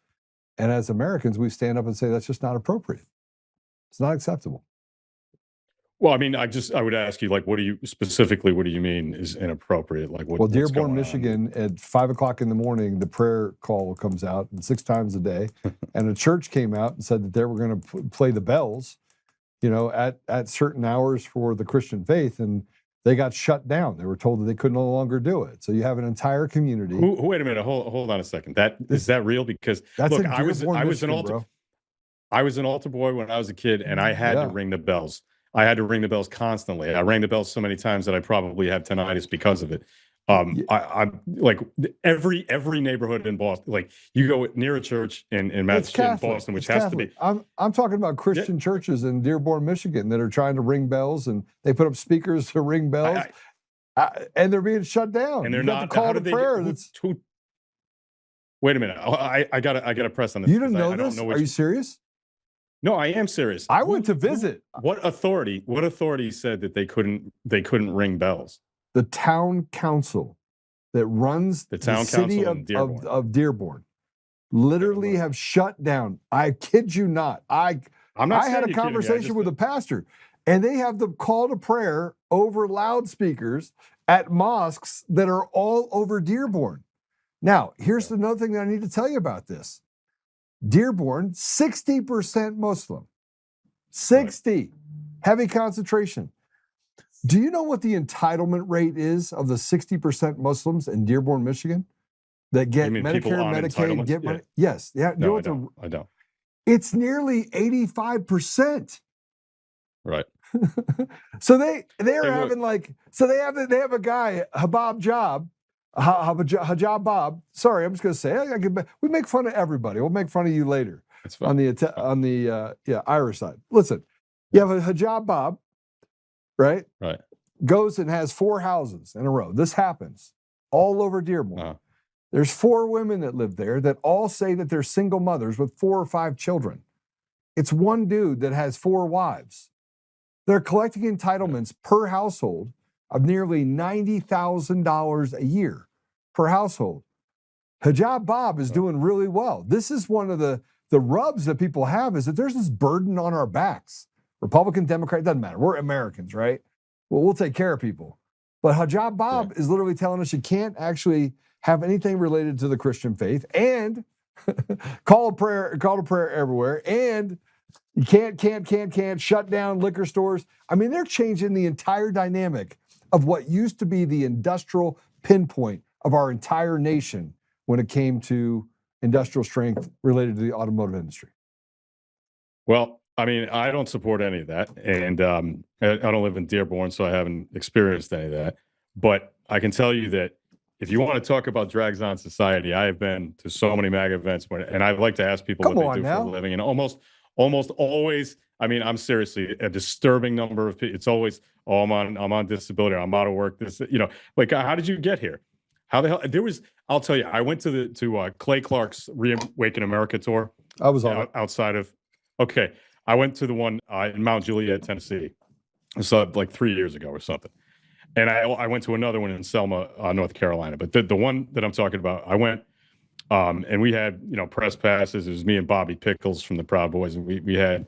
And as Americans, we stand up and say that's just not appropriate. It's not acceptable. Well, I mean, I would ask you, like, what do you mean is inappropriate? Like, Well, what's Dearborn, going on? Michigan, at 5 o'clock in the morning, the prayer call comes out, and 6 times a day, and a church came out and said that they were going to play the bells, at certain hours for the Christian faith, and they got shut down. They were told that they could no longer do it. So you have an entire community. Wait a minute, hold on a second. Is that real? Because That's look, in Dearborn, Michigan, bro. I was an altar boy when I was a kid, and I had to ring the bells. I had to ring the bells constantly. I rang the bells so many times that I probably had tinnitus because of it. I'm like every neighborhood in Boston. Like you go near a church in Massachusetts, Boston, which has to be. I'm talking about Christian churches in Dearborn, Michigan, that are trying to ring bells, and they put up speakers to ring bells, and they're being shut down. And they're not not the call to prayer. Wait a minute. I gotta press on this. You didn't know this? Are you serious? No, I am serious. I went to visit. What authority said that they couldn't ring bells? The town council that runs the city of Dearborn literally have shut down. I kid you not. I had a conversation with a pastor, and they have the call to prayer over loudspeakers at mosques that are all over Dearborn. Now, here's another thing that I need to tell you about this. Dearborn, 60% Muslim. 60. Heavy concentration. Do you know what the entitlement rate is of the 60% Muslims in Dearborn, Michigan that get Medicare, Medicaid, get money? Yes. Yeah. No, I don't. It's nearly 85%. Right. So they are having they have a guy, Hijab Bob. Sorry, I'm just going to say we make fun of everybody. We'll make fun of you later on the Irish side. Listen, you have a Hijab Bob, right? Right. Goes and has 4 houses in a row. This happens all over Dearborn. Uh-huh. There's 4 women that live there that all say that they're single mothers with 4 or 5 children. It's one dude that has 4 wives. They're collecting entitlements per household of nearly $90,000 a year per household. Hijab Bob is doing really well. This is one of the rubs that people have, is that there's this burden on our backs. Republican, Democrat, doesn't matter. We're Americans, right? Well, we'll take care of people. But Hijab Bob is literally telling us you can't actually have anything related to the Christian faith, and call to prayer everywhere, and you can't shut down liquor stores. I mean, they're changing the entire dynamic of what used to be the industrial pinpoint of our entire nation when it came to industrial strength related to the automotive industry. Well, I mean, I don't support any of that, and I don't live in Dearborn, so I haven't experienced any of that. But I can tell you that if you want to talk about drags on society, I have been to so many MAGA events, and I like to ask people what they do for a living, and almost always, I mean, I'm seriously a disturbing number of people. It's always, I'm on disability, or I'm out of work. This, like, how did you get here? How the hell? I'll tell you, I went to Clay Clark's Reawaken America tour. I was on outside of. Okay, I went to the one in Mount Juliet, Tennessee. So like 3 years ago or something. And I went to another one in Selma, North Carolina. But the one that I'm talking about, I went, and we had, press passes. It was me and Bobby Pickles from the Proud Boys, and we had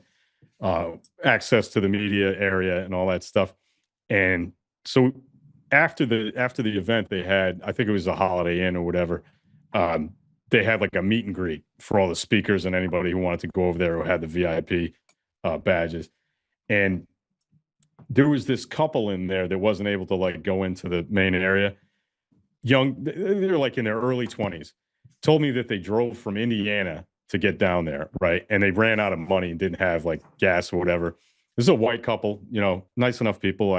access to the media area and all that stuff. And so after the event, they had, I think it was a Holiday Inn or whatever, they had like a meet and greet for all the speakers and anybody who wanted to go over there who had the VIP badges. And there was this couple in there that wasn't able to like go into the main area. They're like in their early 20s. Told me that they drove from Indiana to get down there, right? And they ran out of money and didn't have like gas or whatever. This is a white couple, nice enough people,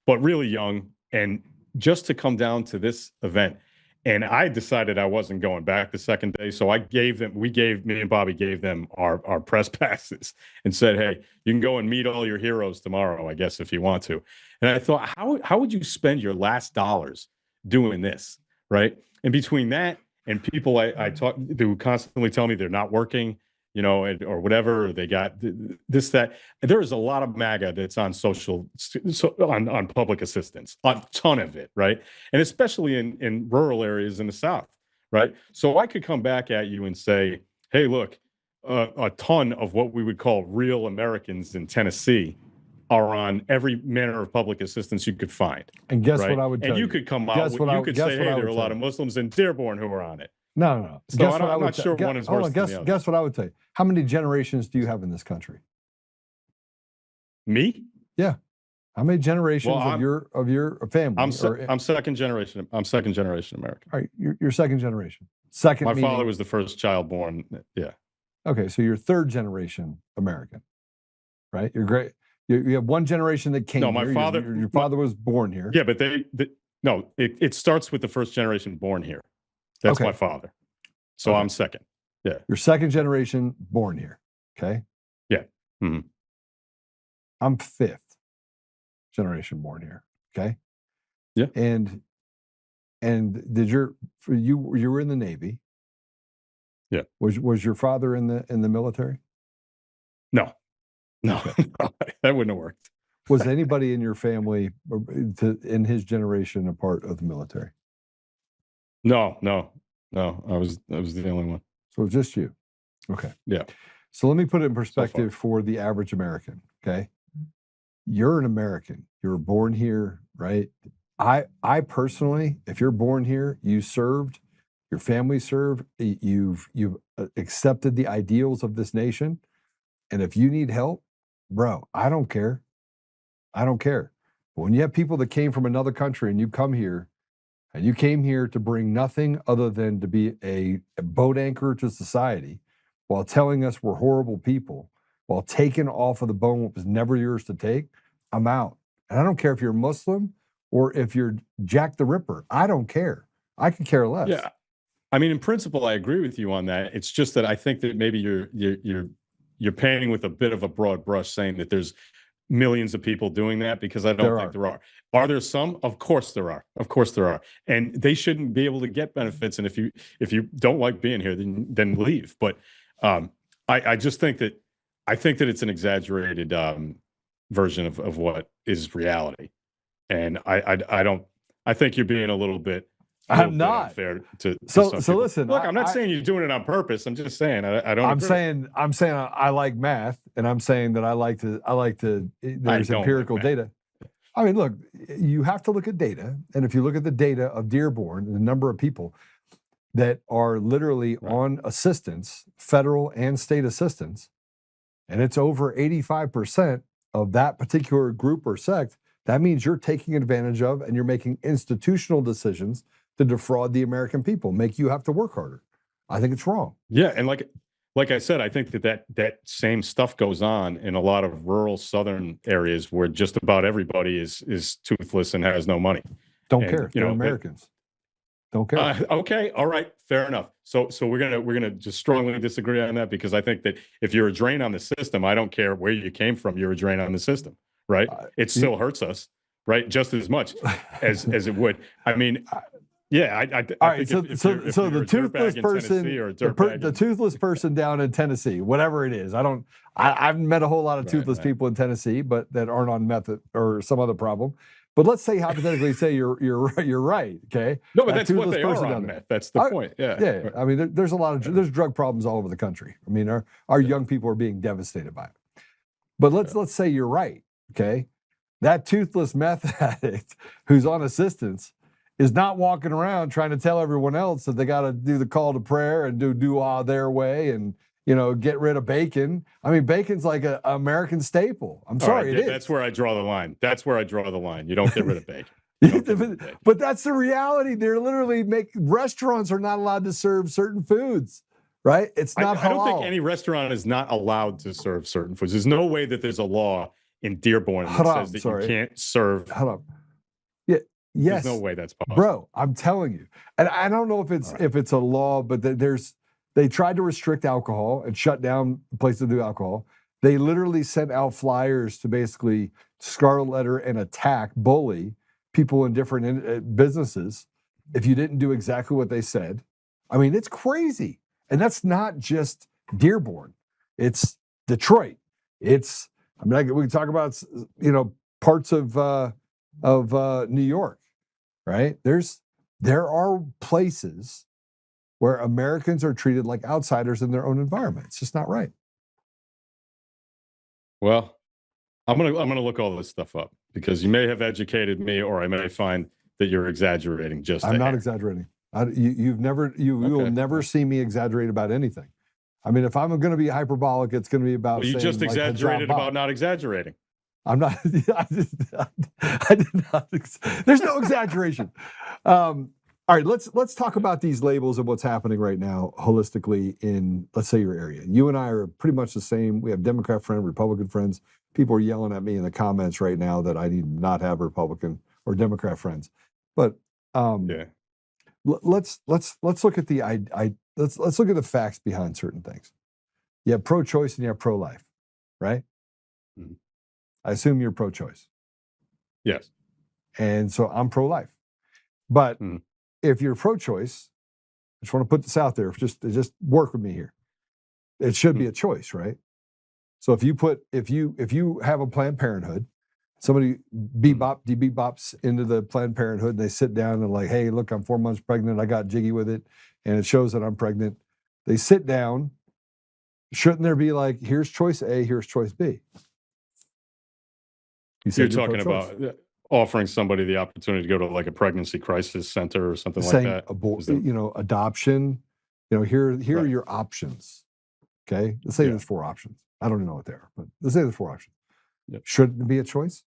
but really young. And just to come down to this event, and I decided I wasn't going back the second day. So me and Bobby gave them our press passes and said, hey, you can go and meet all your heroes tomorrow, I guess, if you want to. And I thought, how would you spend your last dollars doing this, right? And between that and people I talk who constantly tell me they're not working, or whatever, or they got this, that. There is a lot of MAGA that's on on public assistance, a ton of it, right? And especially in rural areas in the South, right? So I could come back at you and say, hey, look, a ton of what we would call real Americans in Tennessee are on every manner of public assistance you could find. And guess right? what I would tell and you you? could come out, Guess what I- you could guess say, what hey, I there are would a lot tell of you. Muslims in Dearborn who are on it. No. So Guess I'm what I would not tell- sure guess- one is hold worse on, than guess, the other. guess what I would tell you. How many generations do you have in this country? Me? Yeah. How many generations Well, of your family? I'm second generation. I'm second generation American. All right, you're second generation. Second. My meaning, father was the first child born. Yeah. Okay, so you're third generation American, right? You're great. You have one generation that came. No, my here. father. Your father was born here. Yeah, but no. It starts with the first generation born here. That's Okay. my father. So Okay. I'm second. Yeah. You're second generation born here. Okay. Yeah. Mm-hmm. I'm fifth generation born here. Okay. Yeah. And did you were in the Navy? Yeah. Was your father in the military? No, that wouldn't have worked. Was anybody in your family in his generation a part of the military? No. I was the only one. So just you. Okay. Yeah. So let me put it in perspective for the average American. Okay. You're an American. You were born here, right? I personally, if you're born here, you served, your family served, you've accepted the ideals of this nation. And if you need help, bro, I don't care. I don't care. But when you have people that came from another country and you come here and you came here to bring nothing other than to be a boat anchor to society while telling us we're horrible people, while taking off of the bone what was never yours to take, I'm out. And I don't care if you're Muslim or if you're Jack the Ripper. I don't care. I could care less. Yeah. I mean, in principle, I agree with you on that. It's just that I think that maybe you're painting with a bit of a broad brush, saying that there's millions of people doing that, because I don't think there are. Are there some? Of course there are. Of course there are. And they shouldn't be able to get benefits. And if you don't like being here, then leave. But I just think that it's an exaggerated version of what is reality. And I think you're being a little bit. I'm not unfair to so people. listen. Look, I'm not saying you're doing it on purpose. I'm just saying I don't. I'm saying I like math, and I'm saying that I like to. There's empirical data. I mean, look, you have to look at data, and if you look at the data of Dearborn, the number of people that are literally on assistance, federal and state assistance, and it's over 85% of that particular group or sect. That means you're taking advantage of, and you're making institutional decisions to defraud the American people, make you have to work harder. I think it's wrong. Yeah, and like I said, I think that same stuff goes on in a lot of rural southern areas where just about everybody is toothless and has no money. Don't care. They're Americans. Don't care. Okay, all right, fair enough. So we're gonna just strongly disagree on that, because I think that if you're a drain on the system, I don't care where you came from, you're a drain on the system, right? It still hurts us, right? Just as much as it would. I mean. Yeah, I think so the toothless person, the toothless person down in Tennessee, whatever it is, I've met a whole lot of toothless people in Tennessee, but that aren't on meth or some other problem. But let's say hypothetically, say you're right, okay? No, but that's what they are on meth. That's the point. Yeah, yeah. I mean, there's a lot of there's drug problems all over the country. I mean, our young people are being devastated by it. But let's say you're right, okay? That toothless meth addict who's on assistance is not walking around trying to tell everyone else that they got to do the call to prayer and do all their way and, get rid of bacon. I mean, bacon's like an American staple. I'm sorry, it is. That's where I draw the line. You don't get rid of bacon. But that's the reality. They're literally restaurants are not allowed to serve certain foods, right? It's not halal. I don't think any restaurant is not allowed to serve certain foods. There's no way that there's a law in Dearborn that says that you can't serve. Hold on. Yeah. Yes. There's no way that's possible. Bro, I'm telling you. And I don't know if it's a law, but they tried to restrict alcohol and shut down places to do alcohol. They literally sent out flyers to basically scarlet letter and attack, bully people in different businesses if you didn't do exactly what they said. I mean, it's crazy. And that's not just Dearborn. It's Detroit. We can talk about, parts of New York. Right? There are places where Americans are treated like outsiders in their own environment. It's just not right. Well, I'm gonna look all this stuff up because you may have educated me, or I may find that you're exaggerating. Just I'm a not hair. exaggerating. You will never see me exaggerate about anything. I mean, if I'm going to be hyperbolic, it's going to be about. Well, you saying, just like, exaggerated hijab about not exaggerating. I'm not. I did not. There's no exaggeration. All right, let's talk about these labels and what's happening right now holistically in, let's say, your area. You and I are pretty much the same. We have Democrat friends, Republican friends. People are yelling at me in the comments right now that I need to not have Republican or Democrat friends. But Yeah. let's look at let's look at the facts behind certain things. You have pro-choice and you have pro-life, right? Mhm. I assume you're pro-choice. Yes. And so I'm pro-life. But if you're pro-choice, I just want to put this out there, just work with me here. It should be a choice, right? So if you have a Planned Parenthood, somebody bebops into the Planned Parenthood and they sit down and like, hey, look, I'm 4 months pregnant. I got jiggy with it. And it shows that I'm pregnant. They sit down. Shouldn't there be like, here's choice A, here's choice B? You're talking about offering somebody the opportunity to go to like a pregnancy crisis center or something saying like that. Adoption. Here are your options. Okay, let's say there's 4 options. I don't even know what they are, but let's say there's 4 options. Yep. Shouldn't it be a choice?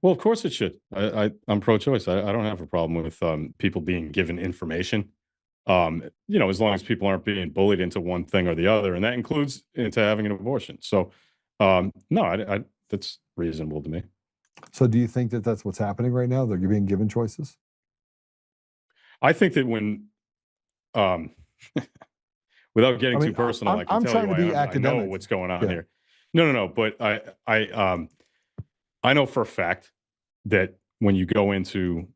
Well, of course it should. I'm pro-choice. I don't have a problem with people being given information. As long as people aren't being bullied into one thing or the other, and that includes into having an abortion. So, no, that's reasonable to me. So do you think that that's what's happening right now? They're being given choices? I think that when, without getting too personal, I can tell you I know what's going on here. No. But I know for a fact that when you go into,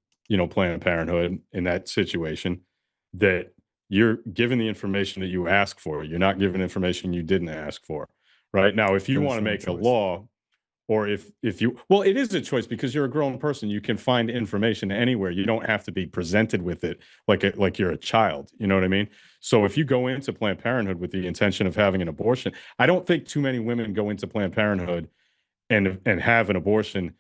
Planned Parenthood in that situation, that you're given the information that you ask for. You're not given information you didn't ask for. Right now, if you want to make a law, or if you, well, it is a choice because you're a grown person. You can find information anywhere. You don't have to be presented with it like you're a child. You know what I mean? So if you go into Planned Parenthood with the intention of having an abortion, I don't think too many women go into Planned Parenthood and have an abortion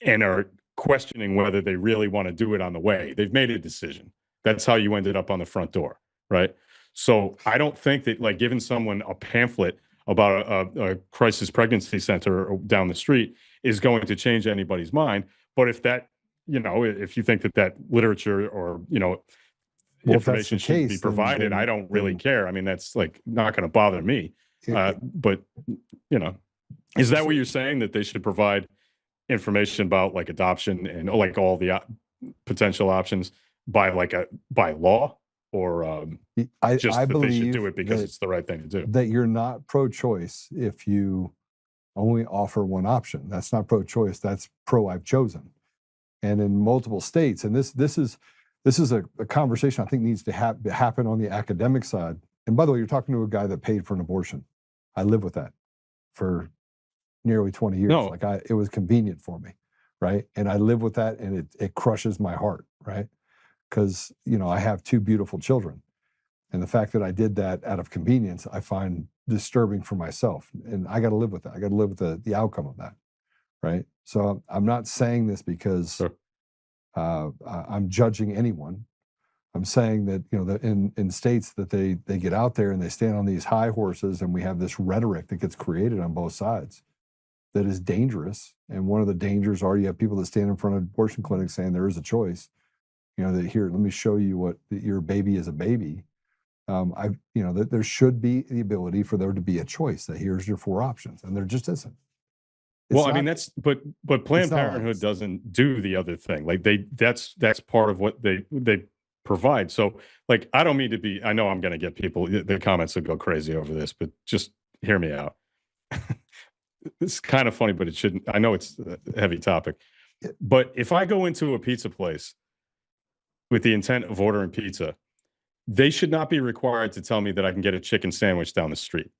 and are questioning whether they really want to do it on the way. They've made a decision. That's how you ended up on the front door, right? So I don't think that like giving someone a pamphlet about a crisis pregnancy center down the street is going to change anybody's mind. But if that, if you think that literature or, information should be provided, I don't really care. I mean, that's like not going to bother me. But, is that what you're saying, that they should provide information about like adoption and like all the potential options by law? Or I believe they should do it because it's the right thing to do. That you're not pro-choice if you only offer one option. That's not pro-choice. That's pro-I've chosen. And in multiple states, and this is a conversation I think needs to happen on the academic side. And by the way, you're talking to a guy that paid for an abortion. I live with that for nearly 20 years. No. It was convenient for me, right? And I live with that, and it crushes my heart, right? Because, I have 2 beautiful children. And the fact that I did that out of convenience, I find disturbing for myself. And I got to live with that. I got to live with the outcome of that, right? So I'm not saying this because I'm judging anyone. I'm saying that, that in states that they get out there and they stand on these high horses, and we have this rhetoric that gets created on both sides that is dangerous. And one of the dangers are you have people that stand in front of abortion clinics saying there is a choice. That here, let me show you what your baby is a baby. That there should be the ability for there to be a choice, that here's your 4 options, and there just isn't. I mean, but Planned Parenthood doesn't do the other thing. Like that's part of what they provide. So like, I don't mean to be, I know I'm going to get people, the comments will go crazy over this, but just hear me out. It's kind of funny, but it shouldn't, I know it's a heavy topic, but if I go into a pizza place with the intent of ordering pizza, they should not be required to tell me that I can get a chicken sandwich down the street.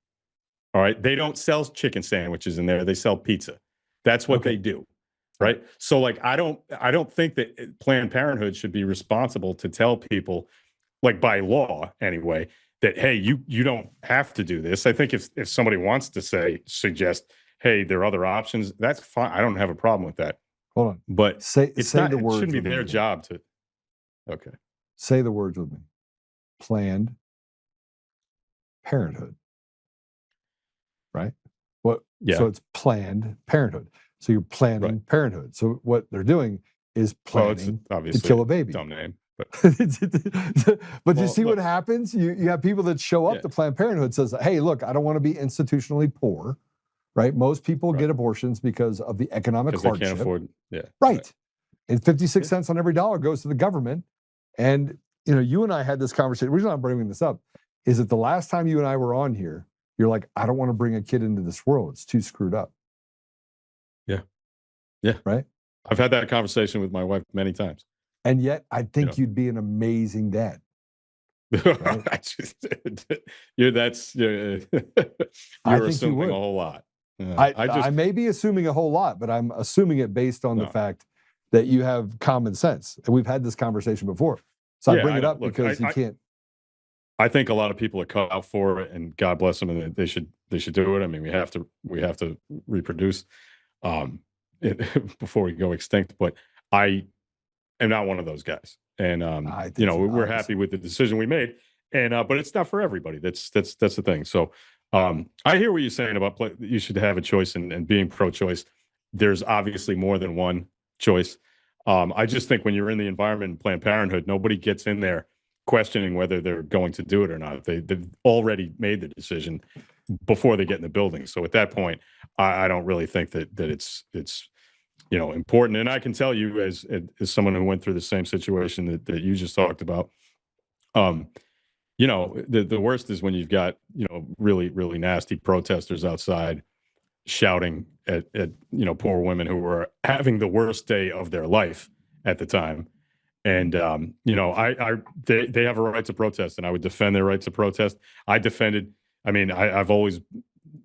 All right. They don't sell chicken sandwiches in there. They sell pizza. That's what they do. Right. So like, I don't think that Planned Parenthood should be responsible to tell people, like by law anyway, that, hey, you don't have to do this. I think if somebody wants to suggest, hey, there are other options. That's fine. I don't have a problem with that. Hold on. But it's Say not. the It words shouldn't be with me their again. job to. Okay. Say the words with me. Planned Parenthood. Right? What? Yeah. So it's Planned Parenthood. So you're planning parenthood. So what they're doing is planning to kill a baby. Dumb name, but but you see what happens? You have people that show up to Planned Parenthood says, hey, look, I don't want to be institutionally poor, right? Most people get abortions because of the economic hardship. They can't afford, Right. And 56 cents on every dollar goes to the government. And, you know, you and I had this conversation. The reason I'm bringing this up is that the last time you and I were on here, you're like, I don't want to bring a kid into this world. It's too screwed up. Yeah. Yeah. Right. I've had that conversation with my wife many times. And yet I think you'd be an amazing dad. Right? You're I think assuming you would. a whole lot. I may be assuming a whole lot, but I'm assuming it based on the fact that you have common sense. And we've had this conversation before. So I bring it up because you can't. I think a lot of people are cut out for it, and God bless them, and they should do it. I mean, we have to reproduce before we go extinct. But I am not one of those guys, and you know, we're happy with the decision we made, and but it's not for everybody. That's the thing. So I hear what you're saying about you should have a choice, and being pro-choice. There's obviously more than one choice. I just think when you're in the environment in Planned Parenthood, nobody gets in there questioning whether they're going to do it or not. They've already made the decision before they get in the building. So at that point, I don't really think that it's you know, important. And I can tell you as someone who went through the same situation that you just talked about, you know, the worst is when you've got, you know, really, really nasty protesters outside shouting at you know, poor women who were having the worst day of their life at the time. And you know, they have a right to protest, and I would defend their right to protest. I've always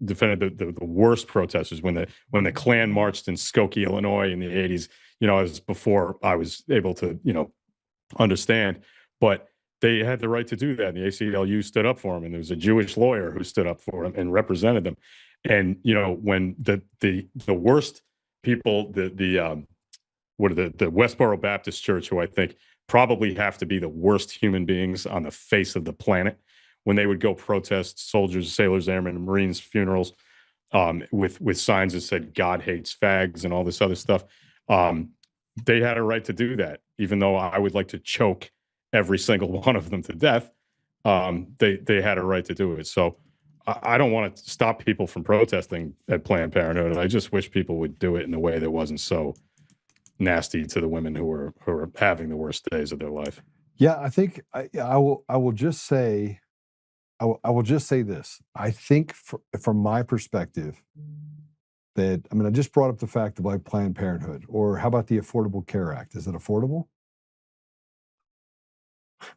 defended the worst protesters when the Klan marched in Skokie, Illinois in the 80s. You know, as before I was able to, you know, understand, but they had the right to do that. And the ACLU stood up for them, and there was a Jewish lawyer who stood up for them and represented them. And you know, when the worst people, the Westboro Baptist Church, who I think probably have to be the worst human beings on the face of the planet, when they would go protest soldiers, sailors, airmen, and Marines funerals with signs that said "God hates fags" and all this other stuff, they had a right to do that. Even though I would like to choke every single one of them to death, they had a right to do it. So I don't want to stop people from protesting at Planned Parenthood. I just wish people would do it in a way that wasn't so nasty to the women who are having the worst days of their life. Yeah, I think I will just say this. I think from my perspective that, I mean, I just brought up the fact of like Planned Parenthood, or how about the Affordable Care Act? Is it affordable?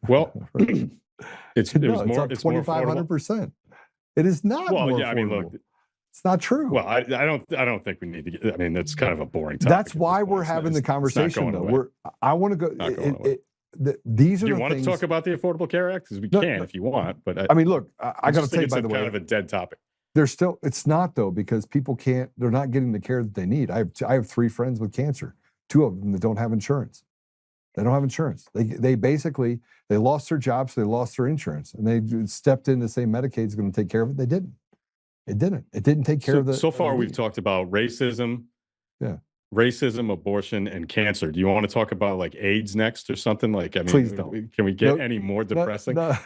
Well, it's up more 2,500%. It is not. Well, more yeah, affordable. I mean, look, it's not true. Well, I don't think we need to get. I mean, that's kind of a boring topic. That's why we're having the conversation, though. I want to go. These are. Do you the want things, to talk about the Affordable Care Act? Because we can if you want. But I mean, look, I got to tell you, by the way, kind of a dead topic. There's still. It's not though, because people can't. They're not getting the care that they need. I have 3 friends with cancer. 2 of them that don't have insurance. They don't have insurance. They basically lost their jobs. So they lost their insurance, and they stepped in to say Medicaid's going to take care of it. They didn't. It didn't. It didn't take care of the. So far, we've talked about racism, racism, abortion, and cancer. Do you want to talk about like AIDS next or something? Like, I mean, please don't. Can we get any more depressing? No,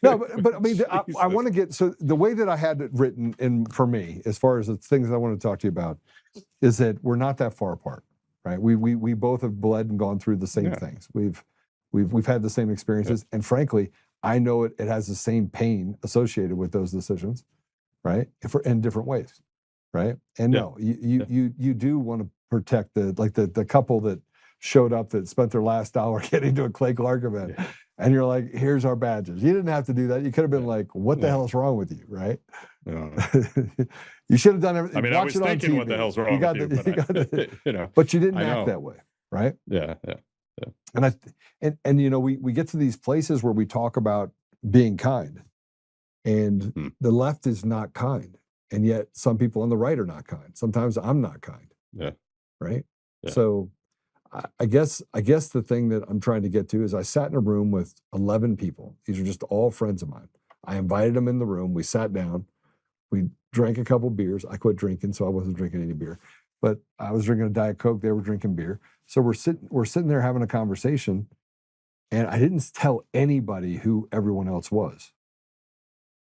but I mean, I want to get, so the way that I had it written in for me, as far as the things I want to talk to you about, is that we're not that far apart, right? We both have bled and gone through the same things. We've had the same experiences, and frankly, I know it has the same pain associated with those decisions, right? In different ways, right? And no, you do want to protect the couple that showed up that spent their last dollar getting to a Clay Clark event, and you're like, here's our badges. You didn't have to do that. You could have been like, what the hell is wrong with you, right? You should have done everything. I mean, I was thinking, what the hell's wrong with you? You know, but you didn't act that way, right? Yeah. And you know, we get to these places where we talk about being kind, and the left is not kind. And yet some people on the right are not kind. Sometimes I'm not kind. Yeah. Right. Yeah. So I guess the thing that I'm trying to get to is I sat in a room with 11 people. These are just all friends of mine. I invited them in the room. We sat down. We drank a couple beers. I quit drinking, so I wasn't drinking any beer. But I was drinking a Diet Coke. They were drinking beer. So we're sitting there having a conversation, and I didn't tell anybody who everyone else was.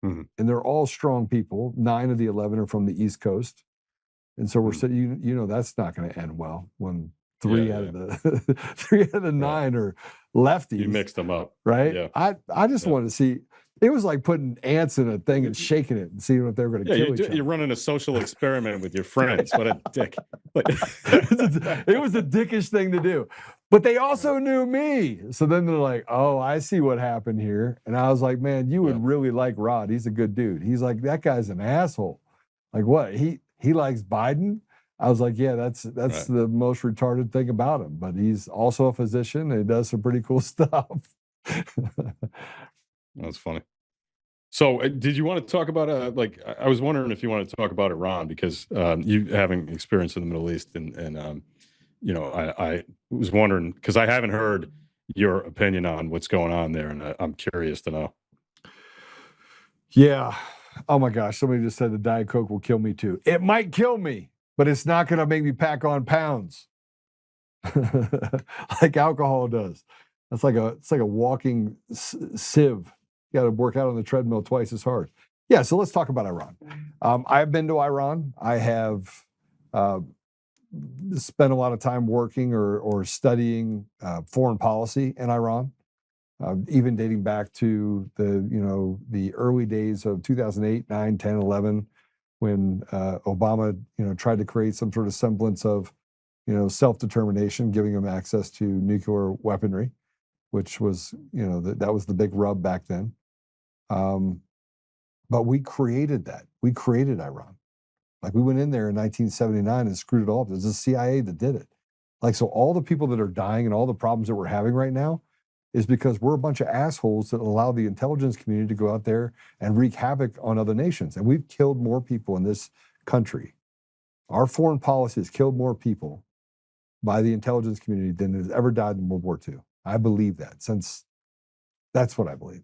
Mm-hmm. And they're all strong people. 9 of the 11 are from the East Coast. And so we're sitting, that's not going to end well when three out of the 9 are lefties. You mixed them up. Right? Yeah. I just wanted to see. It was like putting ants in a thing and shaking it and seeing if they were going to kill each other. You're running a social experiment with your friends. What a dick. It was a dickish thing to do. But they also knew me. So then they're like, oh, I see what happened here. And I was like, man, you would really like Rod. He's a good dude. He's like, that guy's an asshole. Like what? He likes Biden? I was like, yeah, that's the most retarded thing about him. But he's also a physician and he does some pretty cool stuff. That's funny. So did you want to talk about, I was wondering if you wanted to talk about Iran, because you having experience in the Middle East and I was wondering, because I haven't heard your opinion on what's going on there, and I'm curious to know. Yeah. Oh my gosh. Somebody just said the Diet Coke will kill me too. It might kill me, but it's not going to make me pack on pounds like alcohol does. It's like a walking sieve. You got to work out on the treadmill twice as hard. Yeah, so let's talk about Iran. I've been to Iran. I have spent a lot of time working or studying foreign policy in Iran, even dating back to the early days of 2008, 9, 10, 11, when Obama tried to create some sort of semblance of self-determination, giving them access to nuclear weaponry, which was that was the big rub back then. But we created that. We created Iran. Like we went in there in 1979 and screwed it all up. It was the CIA that did it. Like, so all the people that are dying and all the problems that we're having right now is because we're a bunch of assholes that allow the intelligence community to go out there and wreak havoc on other nations. And we've killed more people in this country. Our foreign policy has killed more people by the intelligence community than has ever died in World War II. I believe that, since that's what I believe.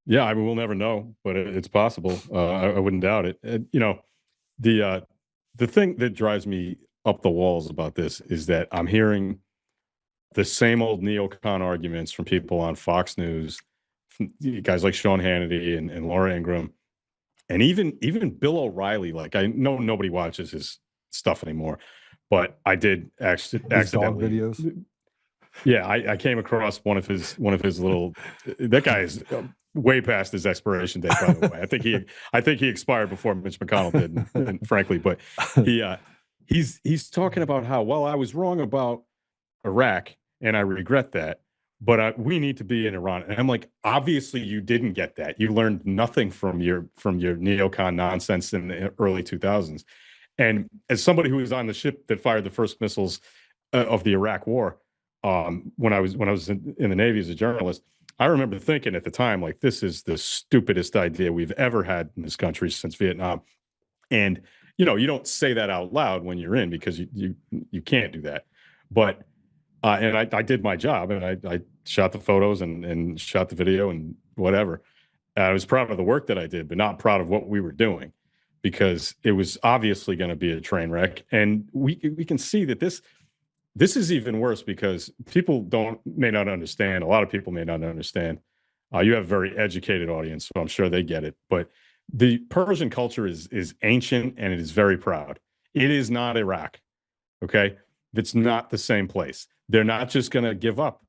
Yeah, I mean, we'll never know, but it's possible. I wouldn't doubt it. The thing that drives me up the walls about this is that I'm hearing the same old neocon arguments from people on Fox News, from guys like Sean Hannity and Laura Ingraham, and even Bill O'Reilly. Like, I know nobody watches his stuff anymore, but I did accidentally. Dog videos. Yeah, I came across one of his little. That guy is way past his expiration date, by the way. I think he expired before Mitch McConnell did, and frankly, but he's talking about how, well, I was wrong about Iraq and I regret that, but we need to be in Iran. And I'm like, obviously you didn't get that. You learned nothing from your neocon nonsense in the early 2000s. And as somebody who was on the ship that fired the first missiles of the Iraq War, when I was in the Navy as a journalist, I remember thinking at the time, like, this is the stupidest idea we've ever had in this country since Vietnam. And you don't say that out loud when you're in, because you can't do that. But and I did my job, and I shot the photos and shot the video and whatever. I was proud of the work that I did, but not proud of what we were doing, because it was obviously going to be a train wreck. And we can see that this is even worse, because people may not understand. A lot of people may not understand. You have a very educated audience, so I'm sure they get it. But the Persian culture is ancient, and it is very proud. It is not Iraq, okay? It's not the same place. They're not just going to give up.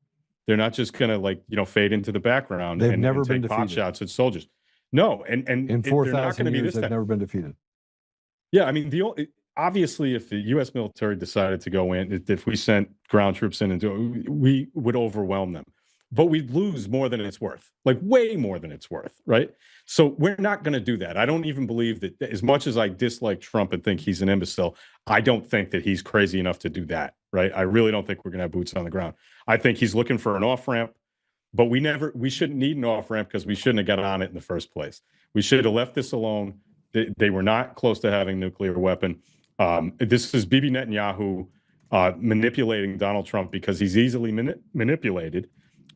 They're not just going to fade into the background. They've and never take been pot defeated. Shots at soldiers. No, and in 4,000 years, they've never been defeated. Yeah, I mean, obviously, if the U.S. military decided to go in, if we sent ground troops in and we would overwhelm them, but we'd lose more than it's worth, like way more than it's worth, right? So we're not going to do that. I don't even believe that, as much as I dislike Trump and think he's an imbecile, I don't think that he's crazy enough to do that, right? I really don't think we're going to have boots on the ground. I think he's looking for an off-ramp, but we shouldn't need an off-ramp, because we shouldn't have got on it in the first place. We should have left this alone, They were not close to having a nuclear weapon. This is Bibi Netanyahu manipulating Donald Trump because he's easily manipulated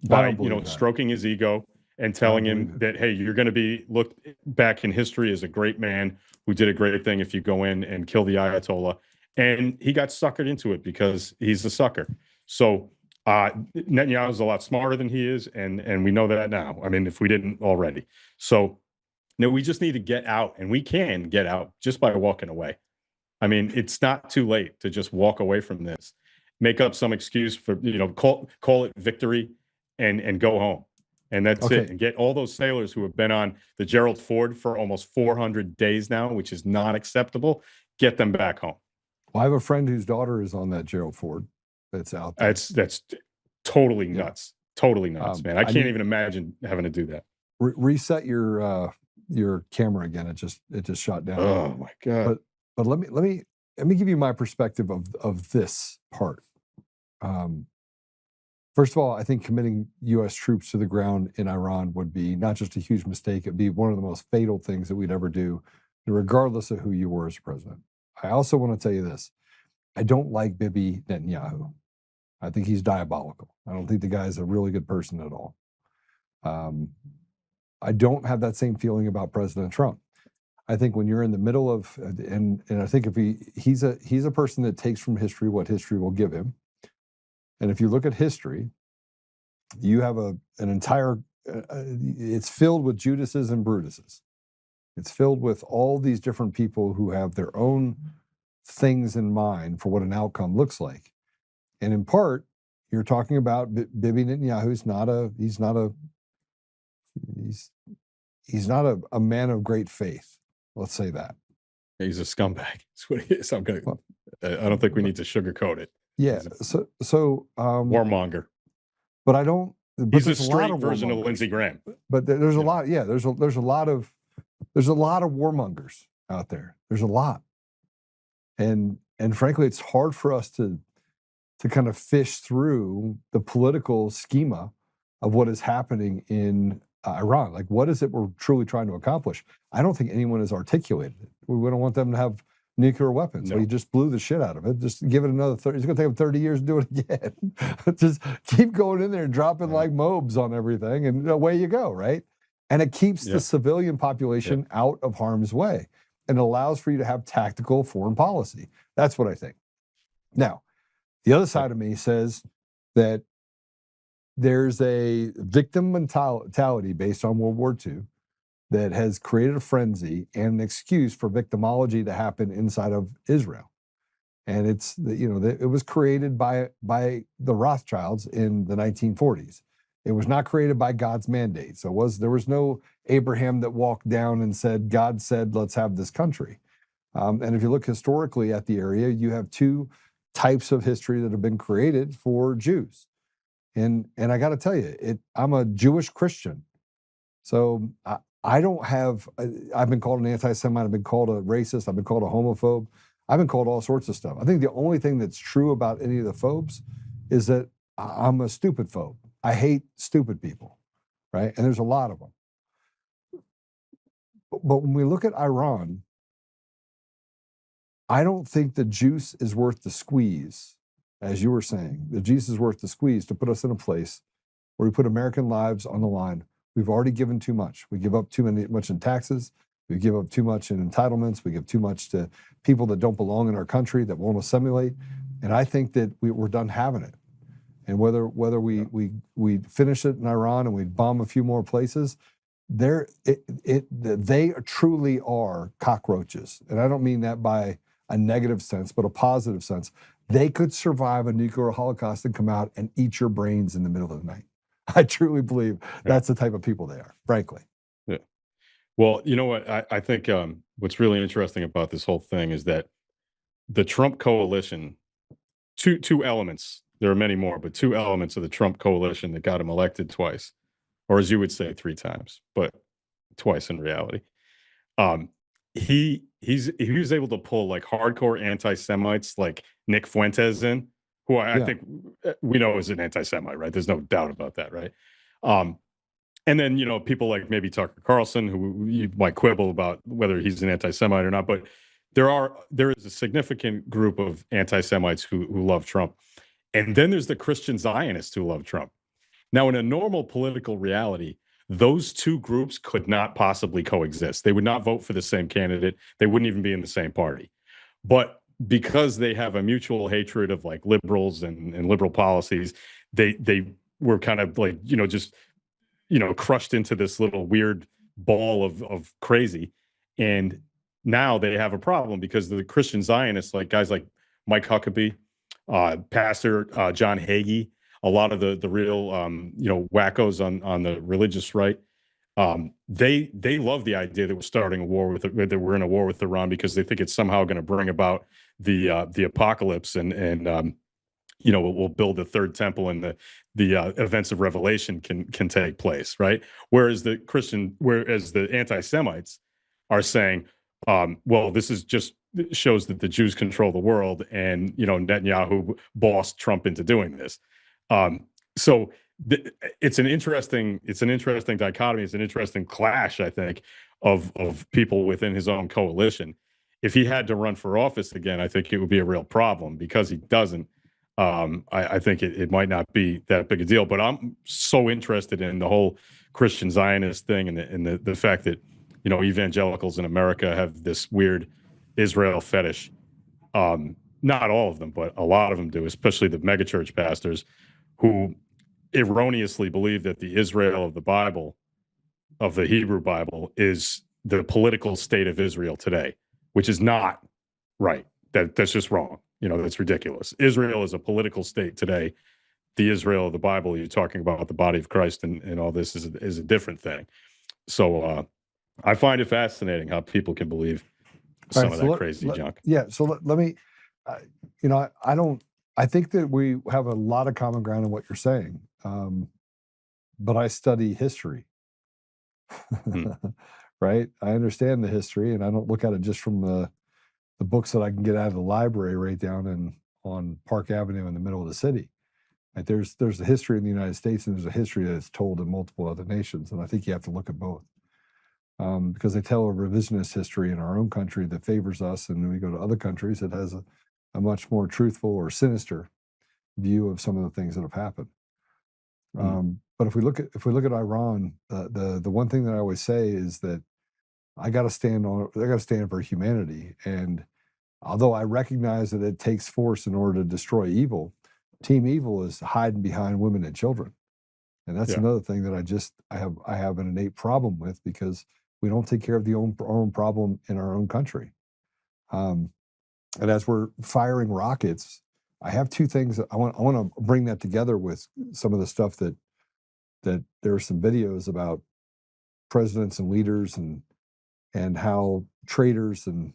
by, stroking his ego and telling him that, hey, you're going to be looked back in history as a great man who did a great thing if you go in and kill the Ayatollah. And he got suckered into it because he's a sucker. So Netanyahu is a lot smarter than he is, and we know that now. I mean, if we didn't already. So no, we just need to get out, and we can get out just by walking away. I mean, it's not too late to just walk away from this, make up some excuse for, call it victory and go home. And that's it. And get all those sailors who have been on the Gerald Ford for almost 400 days now, which is not acceptable, get them back home. Well, I have a friend whose daughter is on that Gerald Ford that's out there. That's totally nuts. Totally nuts, man. I can't even imagine having to do that. Reset your camera again. It just shot down. Oh my God. But let me give you my perspective of this part. First of all, I think committing U.S. troops to the ground in Iran would be not just a huge mistake, it'd be one of the most fatal things that we'd ever do, regardless of who you were as president. I also want to tell you this. I don't like Bibi Netanyahu. I think he's diabolical. I don't think the guy's a really good person at all. I don't have that same feeling about President Trump. I think when you're in the middle of, and I think if he's a person that takes from history what history will give him. And if you look at history, you have an entire, it's filled with Judases and Brutuses. It's filled with all these different people who have their own things in mind for what an outcome looks like. And in part, you're talking about Bibi Netanyahu. He's not a man of great faith. Let's say that. He's a scumbag. That's what he is. I don't think we need to sugarcoat it. Yeah. So warmonger. But I don't. But he's a straight version of Lindsey Graham. But there's a lot. Yeah. There's a lot of warmongers out there. There's a lot. And frankly, it's hard for us to kind of fish through the political schema of what is happening in Iran. Like, what is it we're truly trying to accomplish? I don't think anyone has articulated it. We don't want them to have nuclear weapons. No. So he just blew the shit out of it. Just give it another 30. It's going to take him 30 years to do it again. Just keep going in there and dropping like mobs on everything, and away you go, right? And it keeps the civilian population out of harm's way, and allows for you to have tactical foreign policy. That's what I think. Now, the other side of me says that there's a victim mentality based on World War II that has created a frenzy and an excuse for victimology to happen inside of Israel. And it was created by the Rothschilds in the 1940s. It was not created by God's mandate. So there was no Abraham that walked down and said, God said, let's have this country. And if you look historically at the area, you have two types of history that have been created for Jews. And I got to tell you, I'm a Jewish Christian. So I don't have, I've been called an anti-Semite, I've been called a racist, I've been called a homophobe, I've been called all sorts of stuff. I think the only thing that's true about any of the phobes is that I'm a stupid phobe. I hate stupid people, right? And there's a lot of them. But when we look at Iran, I don't think the juice is worth the squeeze, as you were saying. The juice is worth the squeeze to put us in a place where we put American lives on the line. We've already given too much. We give up much in taxes. We give up too much in entitlements. We give too much to people that don't belong in our country, that won't assimilate. And I think that we're done having it. And whether we finish it in Iran and we bomb a few more places, they truly are cockroaches. And I don't mean that by a negative sense, but a positive sense. They could survive a nuclear holocaust and come out and eat your brains in the middle of the night. I truly believe that's the type of people they are, frankly. Yeah. Well, you know what? I think what's really interesting about this whole thing is that the Trump coalition, two elements, there are many more, but two elements of the Trump coalition that got him elected twice, or as you would say, 3 times, but twice in reality. He was able to pull like hardcore anti-Semites like Nick Fuentes in, who I think we know is an anti-Semite, right? There's no doubt about that, right? And then, people like maybe Tucker Carlson, who you might quibble about whether he's an anti-Semite or not, but there is a significant group of anti-Semites who love Trump. And then there's the Christian Zionists who love Trump. Now, in a normal political reality, those two groups could not possibly coexist. They would not vote for the same candidate. They wouldn't even be in the same party. But because they have a mutual hatred of like liberals and liberal policies, they were kind of like, just, crushed into this little weird ball of crazy. And now they have a problem because the Christian Zionists, like guys like Mike Huckabee, Pastor John Hagee, a lot of the real wackos on the religious right, they love the idea that we're starting a war that we're in a war with Iran because they think it's somehow going to bring about the apocalypse and we'll build the third temple and the events of Revelation can take place, right? Whereas the anti-Semites are saying, well, this is just shows that the Jews control the world, and Netanyahu bossed Trump into doing this. So it's an interesting dichotomy. It's an interesting clash, I think, of people within his own coalition. If he had to run for office again, I think it would be a real problem. Because he doesn't, I think it might not be that big a deal. But I'm so interested in the whole Christian Zionist thing and the fact that evangelicals in America have this weird Israel fetish. Not all of them, but a lot of them do, especially the megachurch pastors who erroneously believe that the Israel of the Bible, of the Hebrew Bible, is the political state of Israel today, which is not right. That's just wrong. That's ridiculous. Israel is a political state today. The Israel of the Bible, you're talking about the body of Christ and all this is a different thing. So I find it fascinating how people can believe some of that crazy junk. Yeah. So let me, I think that we have a lot of common ground in what you're saying. But I study history, right? I understand the history, and I don't look at it just from the books that I can get out of the library right down on Park Avenue in the middle of the city. Right? There's a history in the United States, and there's a history that's told in multiple other nations, and I think you have to look at both. Because they tell a revisionist history in our own country that favors us, and then we go to other countries that has a much more truthful or sinister view of some of the things that have happened. But if we look at Iran, the one thing that I always say is that I got to stand for humanity. And although I recognize that it takes force in order to destroy evil, Team Evil is hiding behind women and children, and that's another thing that I have an innate problem with, because we don't take care of our own problem in our own country. And as we're firing rockets, I have two things that I want to bring that together with some of the stuff that there are some videos about presidents and leaders and how traitors and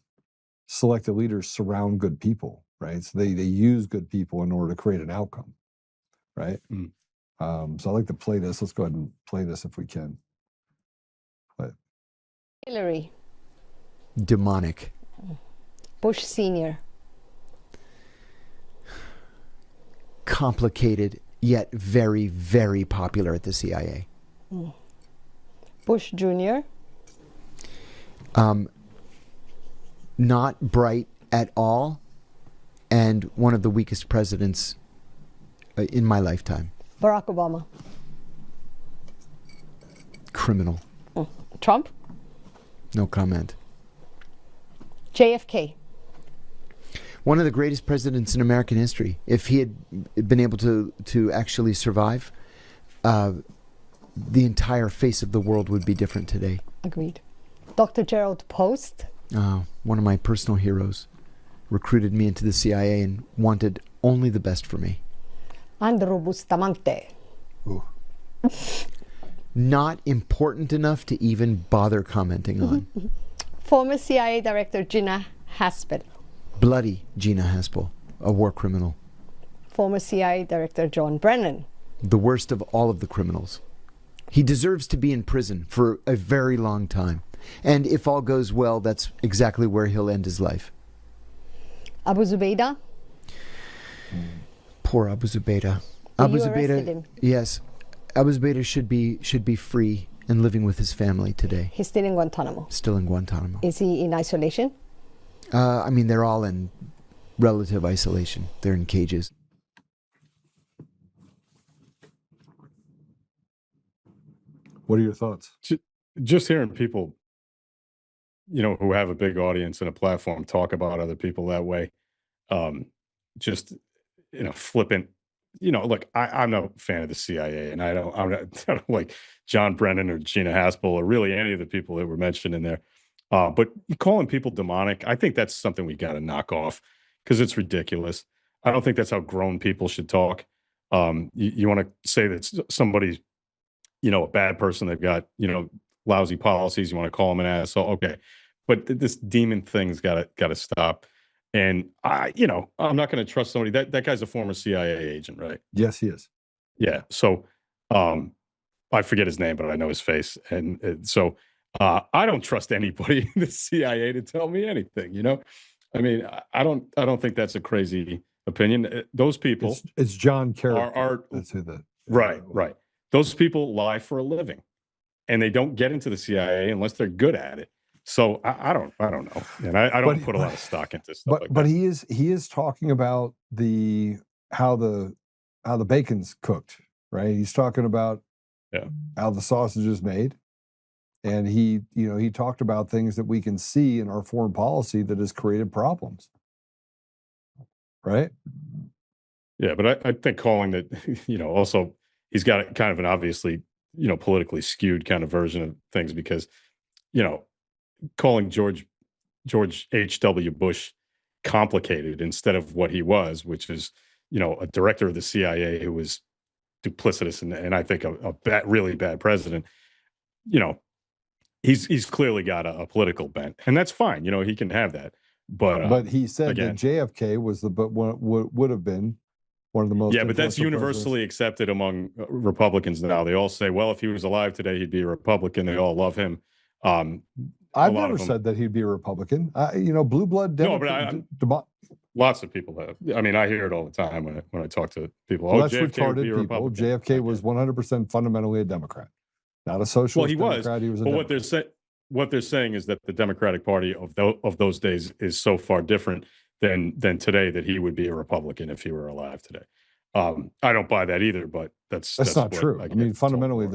selected leaders surround good people, right? So they use good people in order to create an outcome, right? So I'd like to play this. Let's go ahead and play this if we can. Hillary. Demonic. Bush Sr. Complicated, yet very, very popular at the CIA. Bush Jr. Not bright at all, and one of the weakest presidents in my lifetime. Barack Obama. Criminal. Trump. No comment. JFK. One of the greatest presidents in American history. If he had been able to actually survive, the entire face of the world would be different today. Agreed. Dr. Gerald Post. One of my personal heroes. Recruited me into the CIA and wanted only the best for me. Andrew Bustamante. Not important enough to even bother commenting on. Former CIA Director Gina Haspel. Bloody Gina Haspel, a war criminal. Former CIA Director John Brennan. The worst of all of the criminals. He deserves to be in prison for a very long time. And if all goes well, that's exactly where he'll end his life. Abu Zubaydah. Poor Abu Zubaydah. Abu Zubaydah, yes. Abbas Bader should be free and living with his family today. He's still in Guantanamo. Still in Guantanamo. Is he in isolation? I mean, they're all in relative isolation. They're in cages. What are your thoughts? Just hearing people, who have a big audience and a platform talk about other people that way, just, flippant. Look, I'm no fan of the CIA, and I'm not, I don't like John Brennan or Gina Haspel or really any of the people that were mentioned in there. But calling people demonic, I think that's something we got to knock off because it's ridiculous. I don't think that's how grown people should talk. You want to say that somebody's, a bad person, they've got, lousy policies, you want to call them an asshole. Okay. But this demon thing's got to stop. And I'm not going to trust somebody that guy's a former CIA agent, right? Yes, he is. Yeah. So, I forget his name, but I know his face. And so, I don't trust anybody in the CIA to tell me anything, I mean, I don't think that's a crazy opinion. Those people, it's John Kerry. That's who right. Those people lie for a living, and they don't get into the CIA unless they're good at it. So I don't know, and I don't put a lot of stock into stuff like that. But he is talking about how the bacon's cooked, right? He's talking about how the sausage is made, and he talked about things that we can see in our foreign policy that has created problems, right? Yeah, but I think calling that, also he's got kind of an obviously, politically skewed kind of version of things because, calling George H.W. Bush complicated instead of what he was, which is, a director of the CIA who was duplicitous and I think a really bad president. He's clearly got a political bent, and that's fine. He can have that. But he said that JFK was would have been one of the most. Yeah, but that's universally accepted among Republicans now. They all say, well, if he was alive today, he'd be a Republican. They all love him. I've never said that he'd be a Republican. Blue blood Democrat. No, but lots of people have. I mean, I hear it all the time when I talk to people. Well, that's retarded people. JFK was 100% fundamentally a Democrat, not a socialist. Well, he Democrat. was. He was a But what they're saying is that the Democratic Party of those days is so far different than today that he would be a Republican if he were alive today. I don't buy that either, but that's not true. I mean, fundamentally,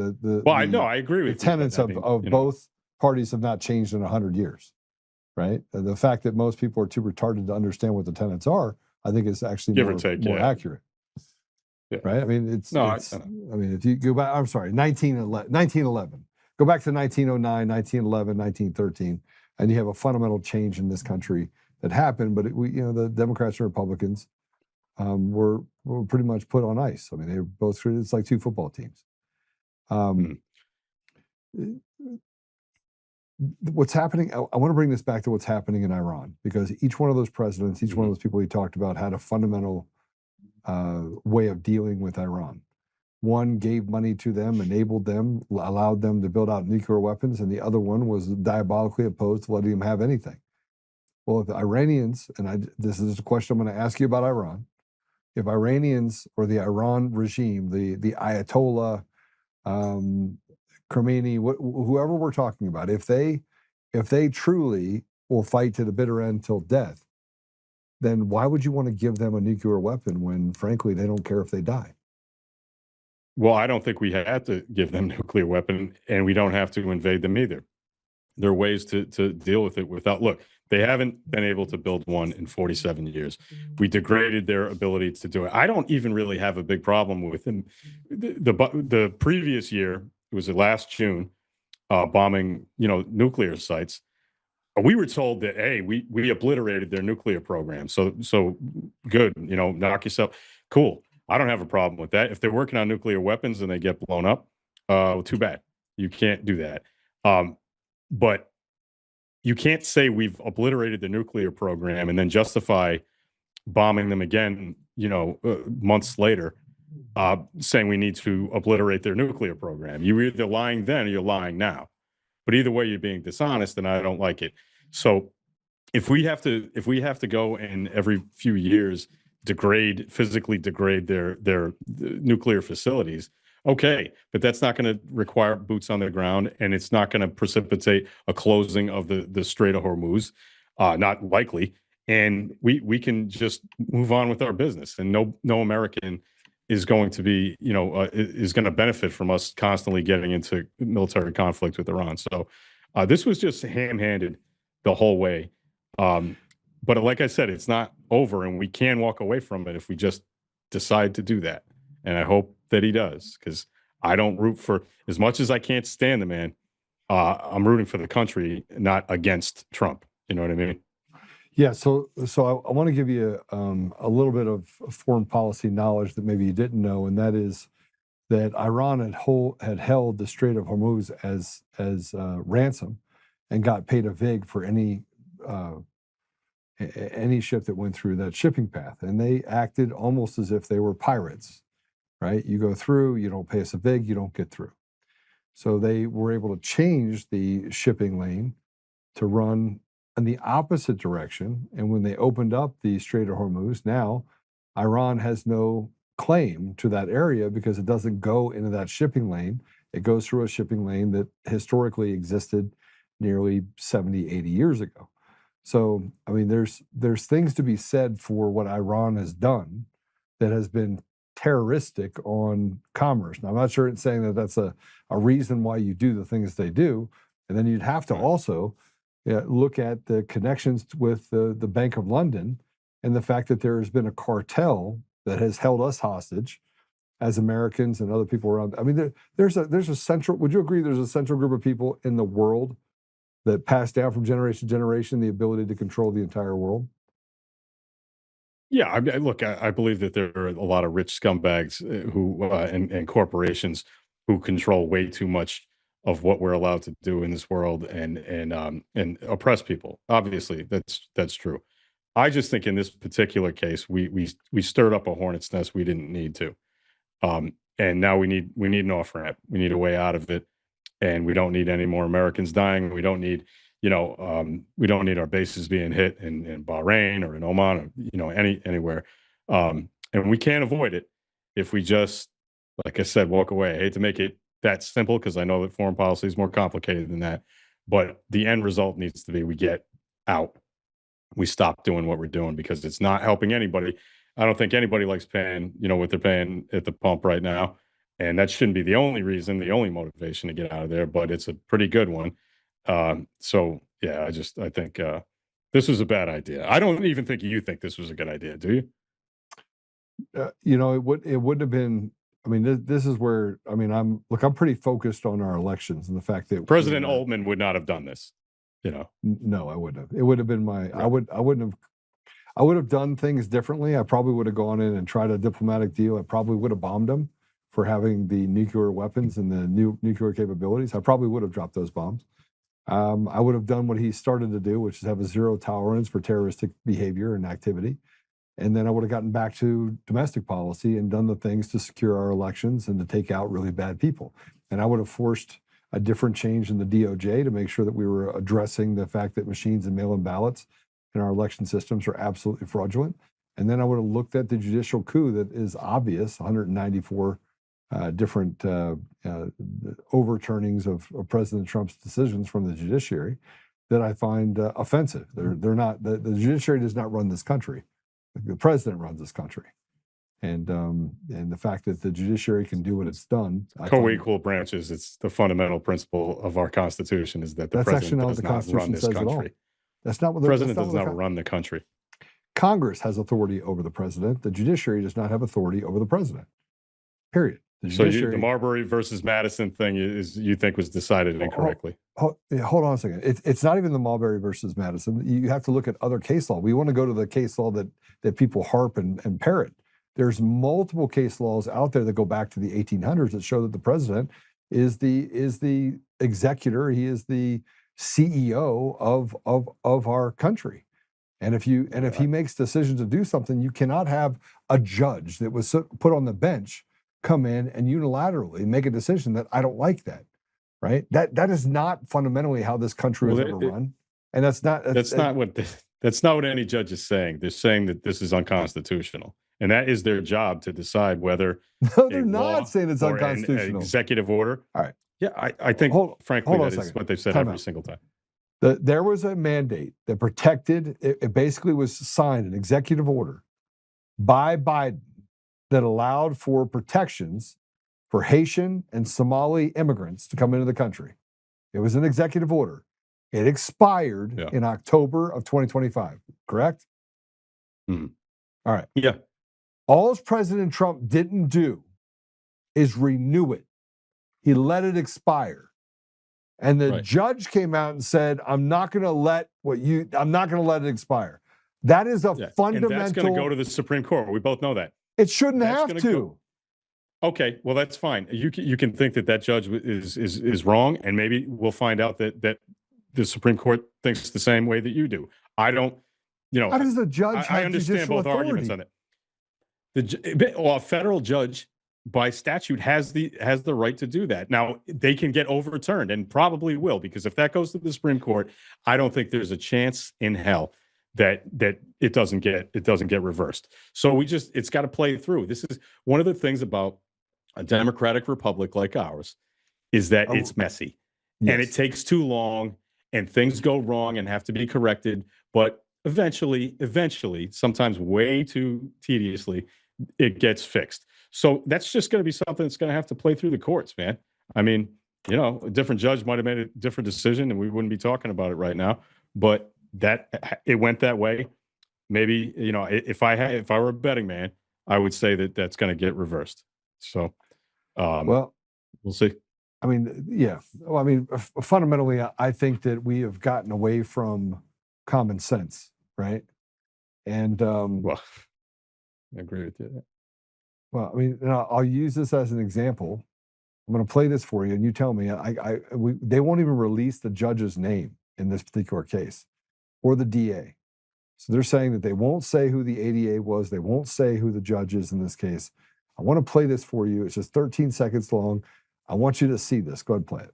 I know I agree with the tenets of both parties have not changed in 100 years, right? The fact that most people are too retarded to understand what the tenets are, I think is actually more accurate. Yeah. Right? I mean, I mean, if you go back, I'm sorry, 1911. Go back to 1909, 1911, 1913, and you have a fundamental change in this country that happened. But the Democrats and Republicans were pretty much put on ice. I mean, they were both treated. It's like two football teams. What's happening? I want to bring this back to what's happening in Iran, because each one of those presidents, each one of those people we talked about, had a fundamental way of dealing with Iran. One gave money to them, enabled them, allowed them to build out nuclear weapons, and the other one was diabolically opposed to letting them have anything. Well, if the Iranians, and this is a question I'm going to ask you about Iran, if Iranians or the Iran regime, the Ayatollah, Khomeini, whoever we're talking about, if they truly will fight to the bitter end till death, then why would you want to give them a nuclear weapon when, frankly, they don't care if they die? Well, I don't think we have to give them a nuclear weapon, and we don't have to invade them either. There are ways to deal with it without. Look, they haven't been able to build one in 47 years. We degraded their ability to do it. I don't even really have a big problem with them. The previous year, it was last June, bombing nuclear sites. We were told that, hey, we obliterated their nuclear program. So good, knock yourself. Cool. I don't have a problem with that. If they're working on nuclear weapons and they get blown up, too bad. You can't do that. But you can't say we've obliterated the nuclear program and then justify bombing them again, months later, saying we need to obliterate their nuclear program. You're either lying then or you're lying now. But either way, you're being dishonest, and I don't like it. So if we have to go and every few years physically degrade their nuclear facilities, Okay, but that's not going to require boots on the ground, and it's not going to precipitate a closing of the Strait of Hormuz. Not likely. And we can just move on with our business, and no American is going to be, is going to benefit from us constantly getting into military conflict with Iran. So this was just ham-handed the whole way. But like I said, it's not over, and we can walk away from it if we just decide to do that. And I hope that he does, because I don't root for, as much as I can't stand the man, I'm rooting for the country, not against Trump. You know what I mean? Yeah, so I want to give you a little bit of foreign policy knowledge that maybe you didn't know, and that is that Iran had held the Strait of Hormuz as ransom, and got paid a vig for any ship that went through that shipping path, and they acted almost as if they were pirates, right? You go through, you don't pay us a vig, you don't get through. So they were able to change the shipping lane to run in the opposite direction. And when they opened up the Strait of Hormuz, now Iran has no claim to that area because it doesn't go into that shipping lane. It goes through a shipping lane that historically existed nearly 70, 80 years ago. So, I mean, there's things to be said for what Iran has done that has been terroristic on commerce. Now, I'm not sure it's saying that that's a reason why you do the things they do. And then you'd have to also look at the connections with the Bank of London and the fact that there has been a cartel that has held us hostage as Americans and other people around. I mean, there's a central, would you agree there's a central group of people in the world that pass down from generation to generation the ability to control the entire world? Yeah, I mean, look, I believe that there are a lot of rich scumbags who and corporations who control way too much of what we're allowed to do in this world and oppress people. Obviously, that's true. I just think in this particular case, we stirred up a hornet's nest we didn't need to, and now we need an off ramp. We need a way out of it, and we don't need any more Americans dying. We don't need we don't need our bases being hit in Bahrain or in Oman or anywhere, and we can't avoid it if we just, like I said, walk away. I hate to make it that simple because I know that foreign policy is more complicated than that, but the end result needs to be we get out. We stop doing what we're doing because it's not helping anybody. I don't think anybody likes paying, what they're paying at the pump right now. And that shouldn't be the only reason, the only motivation to get out of there, but it's a pretty good one. So yeah, I think this was a bad idea. I don't even think you think this was a good idea, do you? It wouldn't have been. I mean, this is where, I mean, I'm pretty focused on our elections and the fact that President Oltmann would not have done this. No, I wouldn't have. It would have been right. I would have done things differently. I probably would have gone in and tried a diplomatic deal. I probably would have bombed them for having the nuclear weapons and the new nuclear capabilities. I probably would have dropped those bombs. I would have done what he started to do, which is have a zero tolerance for terroristic behavior and activity. And then I would have gotten back to domestic policy and done the things to secure our elections and to take out really bad people. And I would have forced a different change in the DOJ to make sure that we were addressing the fact that machines and mail-in ballots in our election systems are absolutely fraudulent. And then I would have looked at the judicial coup that is obvious, 194 different overturnings of President Trump's decisions from the judiciary that I find offensive. They're not, the judiciary does not run this country. The president runs this country. And the fact that the judiciary can do what it's done. Co-equal branches, it's the fundamental principle of our Constitution is that the president does not run this country. That's not what the president does not run the country. Congress has authority over the president. The judiciary does not have authority over the president. Period. The Marbury versus Madison thing you think was decided incorrectly. Hold on a second. It's not even the Marbury versus Madison. You have to look at other case law. We want to go to the case law that people harp and parrot. There's multiple case laws out there that go back to the 1800s that show that the president is the executor. He is the CEO of our country. And if he makes decisions to do something, you cannot have a judge that was put on the bench come in and unilaterally make a decision that I don't like that, right? That is not fundamentally how this country was ever run. And that's not what any judge is saying. They're saying that this is unconstitutional. And that is their job to decide whether No, they're a law not saying it's or an unconstitutional. executive order. All right. Yeah, I think, frankly, hold on that a is second. what they've said Time every out. single time. There was a mandate that protected, it basically was signed, an executive order by Biden that allowed for protections for Haitian and Somali immigrants to come into the country. It was an executive order. It expired in October of 2025, correct? Mhm. All right. Yeah. All President Trump didn't do is renew it. He let it expire. And the judge came out and said, I'm not going to let it expire. That is a fundamental. And that's going to go to the Supreme Court. We both know that. It shouldn't have to. Okay, well, that's fine. You can think that judge is wrong, and maybe we'll find out that the Supreme Court thinks the same way that you do. I don't, How does the judge have I understand judicial both arguments authority? on it. Well, a federal judge by statute has the right to do that. Now, they can get overturned, and probably will, because if that goes to the Supreme Court, I don't think there's a chance in hell that it doesn't get reversed. So it's got to play through. This is one of the things about a democratic republic like ours, is that it's messy and it takes too long and things go wrong and have to be corrected. But eventually, sometimes way too tediously, it gets fixed. So that's just going to be something that's going to have to play through the courts, man. I mean, a different judge might have made a different decision and we wouldn't be talking about it right now, but it went that way. Maybe, if I were a betting man, I would say that that's going to get reversed. So, Well, we'll see. I mean, yeah. Well, I mean, fundamentally, I think that we have gotten away from common sense, right? And well, I agree with you. Well, I mean, I'll use this as an example. I'm going to play this for you, and you tell me. They won't even release the judge's name in this particular case, or the DA. So they're saying that they won't say who the ADA was. They won't say who the judge is in this case. I want to play this for you. It's just 13 seconds long. I want you to see this. Go ahead and play it.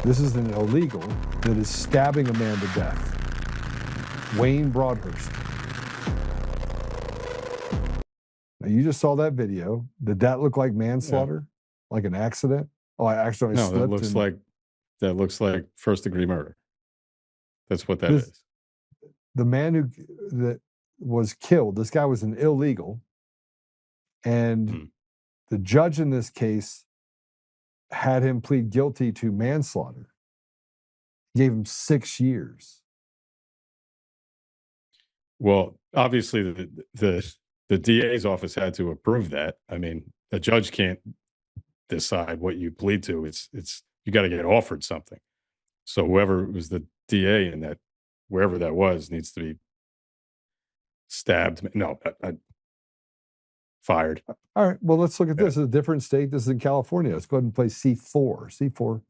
This is an illegal that is stabbing a man to death. Wayne Broadhurst. Now, you just saw that video. Did that look like manslaughter? Like an accident? Oh, I accidentally slipped. That looks like first-degree murder. That's what that is. The man that was killed, this guy was an illegal, and the judge in this case had him plead guilty to manslaughter. Gave him 6 years. Well, obviously the DA's office had to approve that. I mean, a judge can't decide what you plead to. It's you got to get offered something. So whoever was the DA in that, wherever that was, needs to be stabbed. No, fired. All right. Well, let's look at this. It's a different state. This is in California. Let's go ahead and play C4. C4.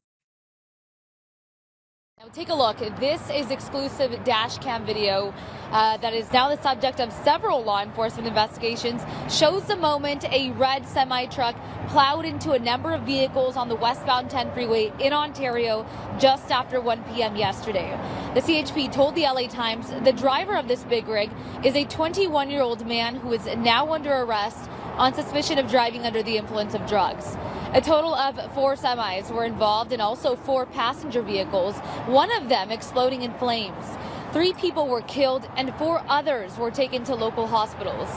Now take a look. This is exclusive dash cam video that is now the subject of several law enforcement investigations. Shows the moment a red semi-truck plowed into a number of vehicles on the westbound 10 freeway in Ontario just after 1 p.m. yesterday. The CHP told the LA Times the driver of this big rig is a 21-year-old man who is now under arrest on suspicion of driving under the influence of drugs. A total of 4 semis were involved and also 4 passenger vehicles, one of them exploding in flames. 3 people were killed and 4 others were taken to local hospitals.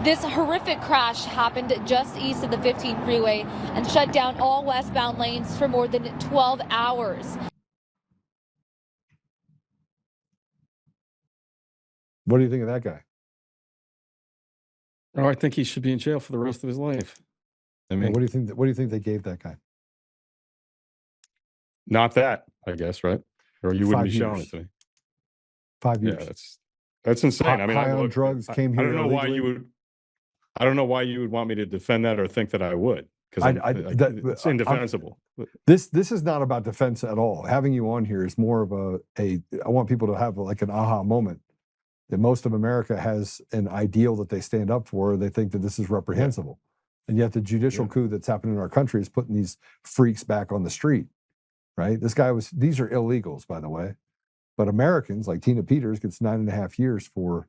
This horrific crash happened just east of the 15 freeway and shut down all westbound lanes for more than 12 hours. What do you think of that guy? Oh, I think he should be in jail for the rest of his life. I mean, what do you think? What do you think they gave that guy? Not that, I guess, right? Or you wouldn't be showing it to me. 5 years. Yeah, that's insane. I mean, high on drugs came here. I don't know why you would. I don't know why you would want me to defend that or think that I would, because it's indefensible. This is not about defense at all. Having you on here is more of I want people to have like an aha moment. That most of America has an ideal that they stand up for. They think that this is reprehensible. And yet the judicial coup that's happening in our country is putting these freaks back on the street, right? These are illegals, by the way. But Americans like Tina Peters gets 9.5 years for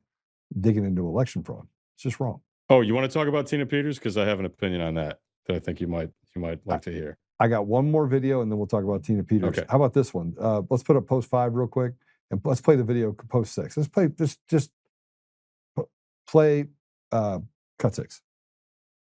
digging into election fraud. It's just wrong. Oh, you want to talk about Tina Peters? Because I have an opinion on that I think you might like to hear. I got one more video, and then we'll talk about Tina Peters. Okay. How about this one? Let's put up post 5 real quick, and let's play the video post 6. Let's play just play cut 6.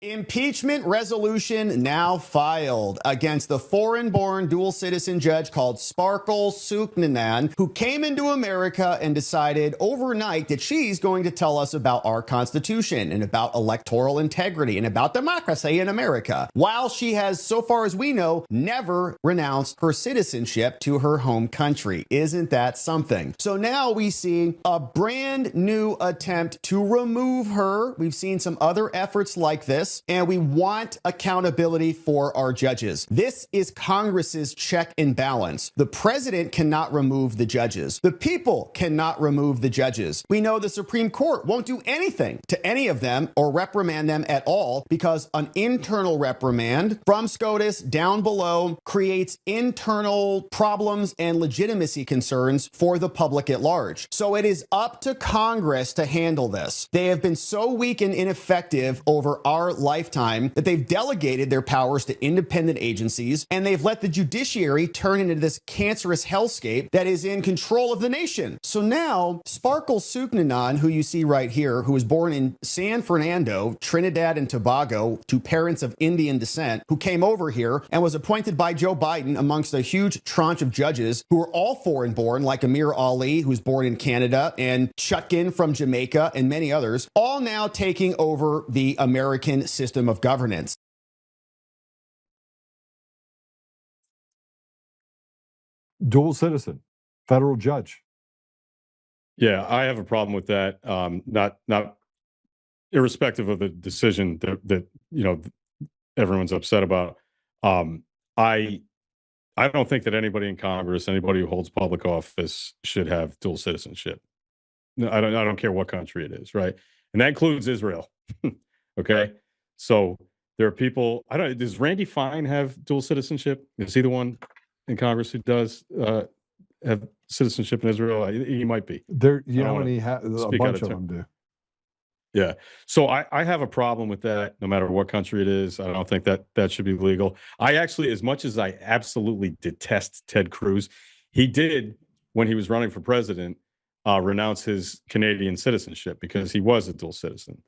Impeachment resolution now filed against the foreign-born dual citizen judge called Sparkle Suknanan, who came into America and decided overnight that she's going to tell us about our Constitution and about electoral integrity and about democracy in America, while she has, so far as we know, never renounced her citizenship to her home country. Isn't that something? So now we see a brand new attempt to remove her. We've seen some other efforts like this. And we want accountability for our judges. This is Congress's check and balance. The president cannot remove the judges. The people cannot remove the judges. We know the Supreme Court won't do anything to any of them or reprimand them at all because an internal reprimand from SCOTUS down below creates internal problems and legitimacy concerns for the public at large. So it is up to Congress to handle this. They have been so weak and ineffective over our lifetime that they've delegated their powers to independent agencies, and they've let the judiciary turn into this cancerous hellscape that is in control of the nation. So now, Sparkle Suknanan, who you see right here, who was born in San Fernando, Trinidad and Tobago, to parents of Indian descent, who came over here and was appointed by Joe Biden amongst a huge tranche of judges who are all foreign-born, like Amir Ali, who's born in Canada, and Chutkin from Jamaica, and many others, all now taking over the American system of governance. Dual citizen, federal judge. Yeah, I have a problem with that. Not irrespective of the decision that everyone's upset about. I don't think that anybody in Congress, anybody who holds public office, should have dual citizenship. No, I don't care what country it is, right? And that includes Israel. Okay, so there are people. Does Randy Fine have dual citizenship? Is he the one in Congress who does have citizenship in Israel? He might be. There, a bunch of them do. Yeah. So I have a problem with that, no matter what country it is. I don't think that should be legal. I actually, as much as I absolutely detest Ted Cruz, he did, when he was running for president, renounce his Canadian citizenship because he was a dual citizen.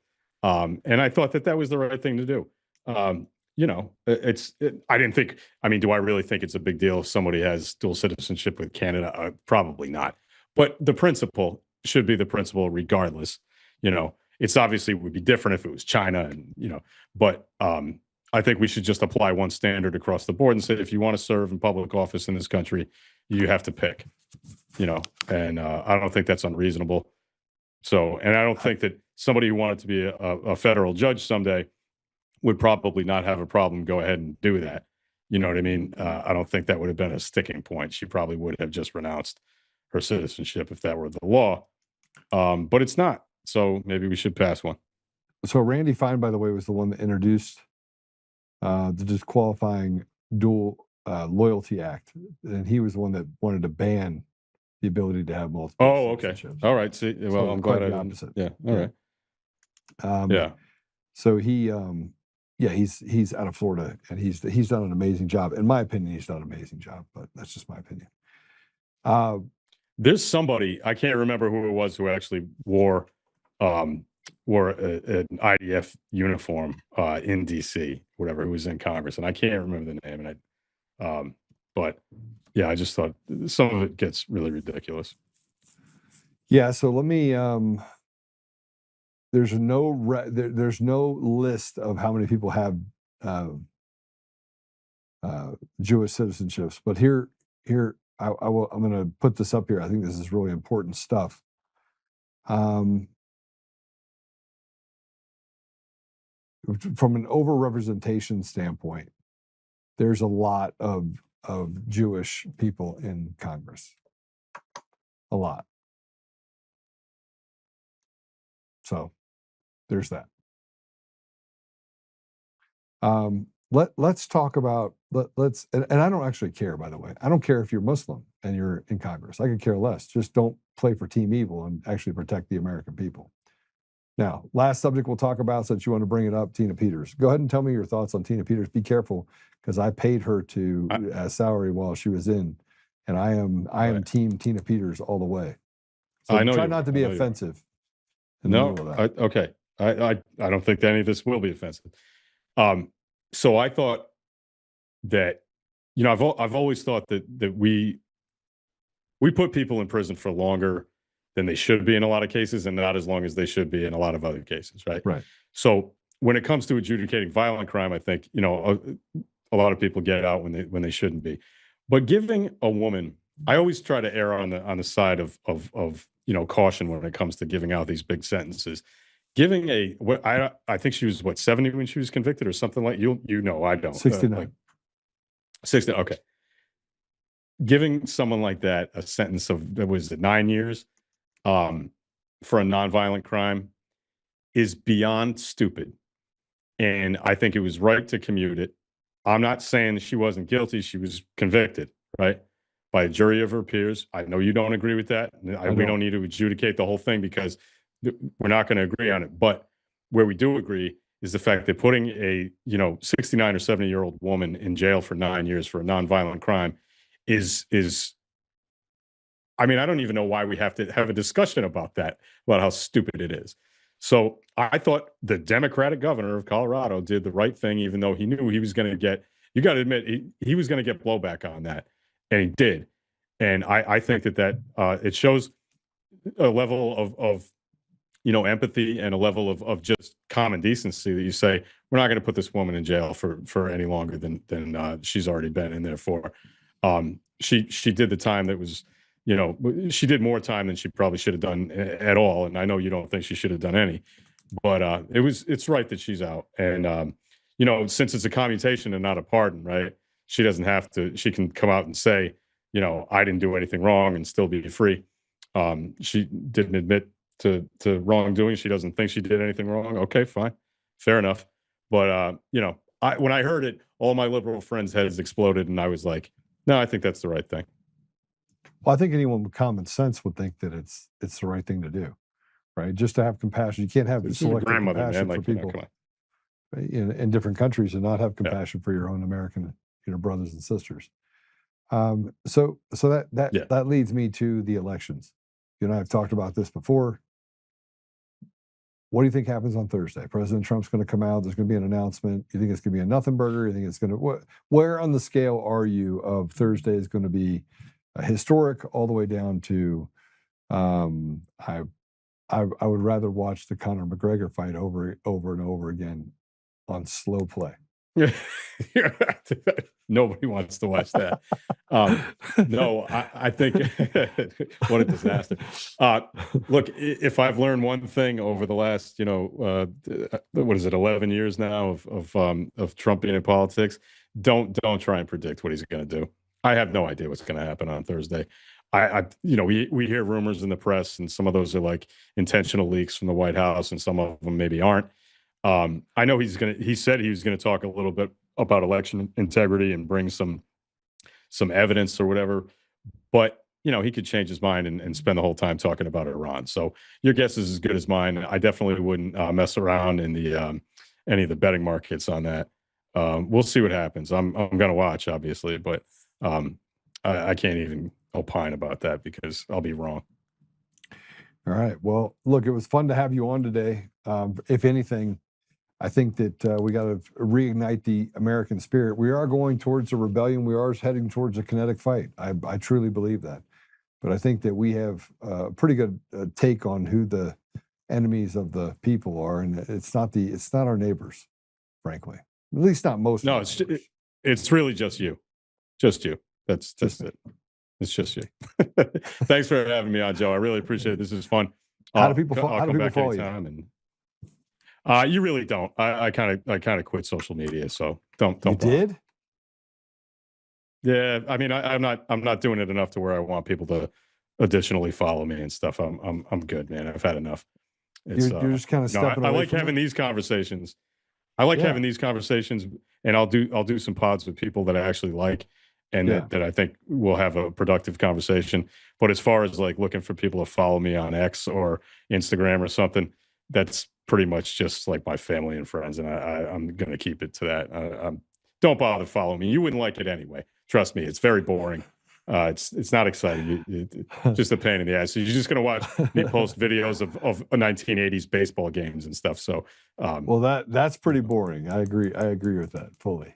And I thought that was the right thing to do. I didn't think, do I really think it's a big deal if somebody has dual citizenship with Canada? Probably not. But the principle should be the principle regardless. It's obviously would be different if it was China but I think we should just apply one standard across the board and say, if you want to serve in public office in this country, you have to pick, and I don't think that's unreasonable. So, and I don't think that somebody who wanted to be a federal judge someday would probably not have a problem go ahead and do that. You know what I mean? I don't think that would have been a sticking point. She probably would have just renounced her citizenship if that were the law. But it's not. So maybe we should pass one. So Randy Fine, by the way, was the one that introduced the disqualifying dual loyalty act. And he was the one that wanted to ban the ability to have multiple. Oh, okay. All right. See, well, So I'm quite glad the I opposite. Yeah. All right. Yeah. So he, he's out of Florida, and he's done an amazing job. In my opinion, he's done an amazing job, but that's just my opinion. There's somebody, I can't remember who it was, who actually wore an IDF uniform in DC, whatever, who was in Congress, and I can't remember the name. And but yeah, I just thought some of it gets really ridiculous. Yeah. So let me. There's no list of how many people have Jewish citizenships, but here I'm going to put this up here. I think this is really important stuff. From an overrepresentation standpoint, there's a lot of Jewish people in Congress. A lot. So there's that. Let's talk about, and I don't actually care, by the way. I don't care if you're Muslim and you're in Congress. I could care less. Just don't play for Team Evil and actually protect the American people. Now, last subject we'll talk about, since you want to bring it up, Tina Peters. Go ahead and tell me your thoughts on Tina Peters. Be careful, because I paid her to salary while she was in, and I am Team Tina Peters all the way. So I know try not to be offensive. No, okay. I don't think that any of this will be offensive. So I thought that, you know, I've always thought that we put people in prison for longer than they should be in a lot of cases, and not as long as they should be in a lot of other cases, right? Right. So when it comes to adjudicating violent crime, I think, you know, a lot of people get out when they shouldn't be. But giving a woman, I always try to err on the side of you know, caution when it comes to giving out these big sentences. Giving I think she was 70 when she was convicted or something like, you know, I don't. 69. 60. Okay. Giving someone like that a sentence of, was it 9 years for a nonviolent crime is beyond stupid. And I think it was right to commute it. I'm not saying she wasn't guilty. She was convicted, right? By a jury of her peers. I know you don't agree with that. We don't need to adjudicate the whole thing because we're not going to agree on it. But where we do agree is the fact that putting a, you know, 69 or 70-year-old woman in jail for 9 years for a nonviolent crime is I mean, I don't even know why we have to have a discussion about that, about how stupid it is. So I thought the Democratic governor of Colorado did the right thing, even though he knew he was going to get, you got to admit, he was going to get blowback on that. And he did. And I think that it shows a level of, you know, empathy and a level of just common decency that you say, we're not going to put this woman in jail for any longer than she's already been in there for. She did the time that was, you know, she did more time than she probably should have done at all. And I know you don't think she should have done any, but it's right that she's out. And, you know, since it's a commutation and not a pardon, right? She doesn't have to, she can come out and say, you know, I didn't do anything wrong and still be free. She didn't admit to wrongdoing. She doesn't think she did anything wrong. Okay, fine. Fair enough. But, you know, when I heard it, all my liberal friends' heads exploded. And I was like, no, I think that's the right thing. Well, I think anyone with common sense would think that it's the right thing to do, right? Just to have compassion. You can't have selective compassion for people in different countries and not have compassion for your own American, you know, brothers and sisters. So that leads me to the elections. You and I have talked about this before. What do you think happens on Thursday? President Trump's going to come out. There's going to be an announcement. You think it's going to be a nothing burger? You think it's going to, where on the scale are you of Thursday is going to be historic all the way down to, I would rather watch the Conor McGregor fight over and over again on slow play. Nobody wants to watch that. No, I think what a disaster. Look, if I've learned one thing over the last, you know, what is it, 11 years now of Trump being in politics, don't try and predict what he's going to do. I have no idea what's going to happen on Thursday. You know, we hear rumors in the press, and some of those are like intentional leaks from the White House, and some of them maybe aren't. I know he said he was going to talk a little bit about election integrity and bring some evidence or whatever, but you know, he could change his mind and spend the whole time talking about Iran. So your guess is as good as mine. I definitely wouldn't mess around in the any of the betting markets on that. We'll see what happens. I'm going to watch, obviously, but I can't even opine about that because I'll be wrong. All right. Well, look, it was fun to have you on today. If anything, I think that we got to reignite the American spirit. We are going towards a rebellion. We are heading towards a kinetic fight. I truly believe that. But I think that we have a pretty good take on who the enemies of the people are, and it's not our neighbors, frankly. At least not most. No, it's really just you, That's it. It's just you. Thanks for having me on, Joe. I really appreciate it. This is fun. How do people follow you? And you really don't. I kind of quit social media, so don't. You did? Yeah, I mean, I'm not doing it enough to where I want people to additionally follow me and stuff. I'm good, man. I've had enough. You're just kind of stepping away. I like having these conversations. I like having these conversations, and I'll do some pods with people that I actually like. and that I think we'll have a productive conversation. But as far as like looking for people to follow me on X or Instagram or something, that's pretty much just like my family and friends, and I'm going to keep it to that. Don't bother following me. You wouldn't like it anyway. Trust me, it's very boring. It's not exciting. It's just a pain in the ass. So you're just going to watch me post videos of 1980s baseball games and stuff. So, well, that's pretty boring. I agree with that fully.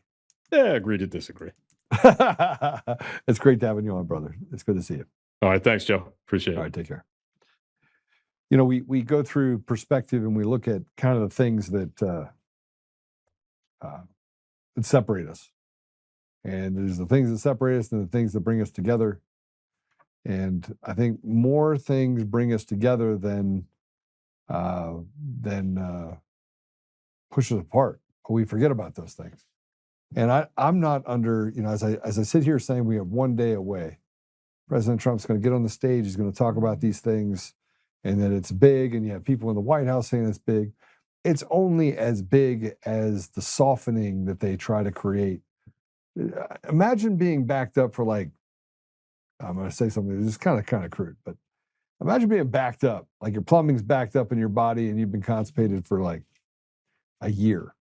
Yeah, agree to disagree. It's great having you on, brother. It's good to see you. All right, thanks, Joe. Appreciate it. All right, take care. You know, we go through perspective and we look at kind of the things that separate us. And there's the things that separate us and the things that bring us together. And I think more things bring us together than push us apart. We forget about those things. And I'm not under, you know, as I sit here saying we have one day away, President Trump's going to get on the stage, he's going to talk about these things, and that it's big, and you have people in the White House saying it's big. It's only as big as the softening that they try to create. Imagine being backed up for, like, I'm going to say something that's kind of crude, but imagine being backed up, like your plumbing's backed up in your body and you've been constipated for like a year.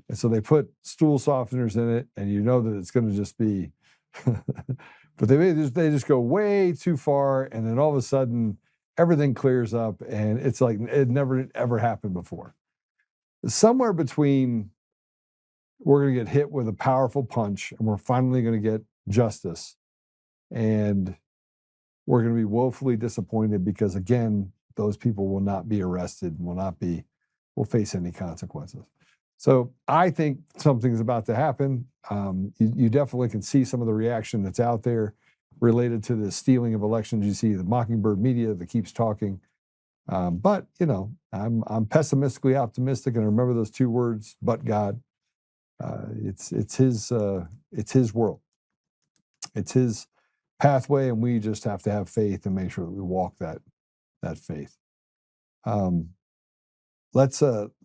And so they put stool softeners in it, and you know that it's going to just be, but they just go way too far, and then all of a sudden everything clears up, and it's like it never ever happened before. Somewhere between, we're going to get hit with a powerful punch, and we're finally going to get justice, and we're going to be woefully disappointed because, again, those people will not be arrested, will face any consequences. So I think something's about to happen. You definitely can see some of the reaction that's out there related to the stealing of elections. You see the Mockingbird media that keeps talking. But, you know, I'm pessimistically optimistic, and I remember those two words, but God. It's his world. It's his pathway, and we just have to have faith and make sure that we walk that faith.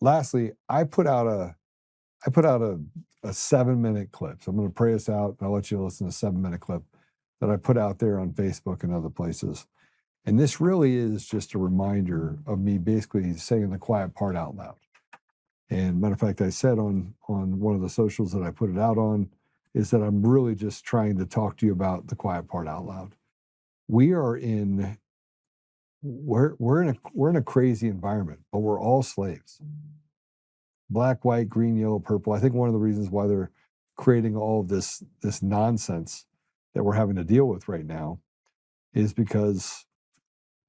Lastly, I put out a 7-minute clip. So I'm going to pray us out, and I'll let you listen to a 7-minute clip that I put out there on Facebook and other places. And this really is just a reminder of me basically saying the quiet part out loud. And matter of fact, I said on one of the socials that I put it out on is that I'm really just trying to talk to you about the quiet part out loud. We're in a crazy environment, but we're all slaves. Black, white, green, yellow, purple. I think one of the reasons why they're creating all of this nonsense that we're having to deal with right now is because,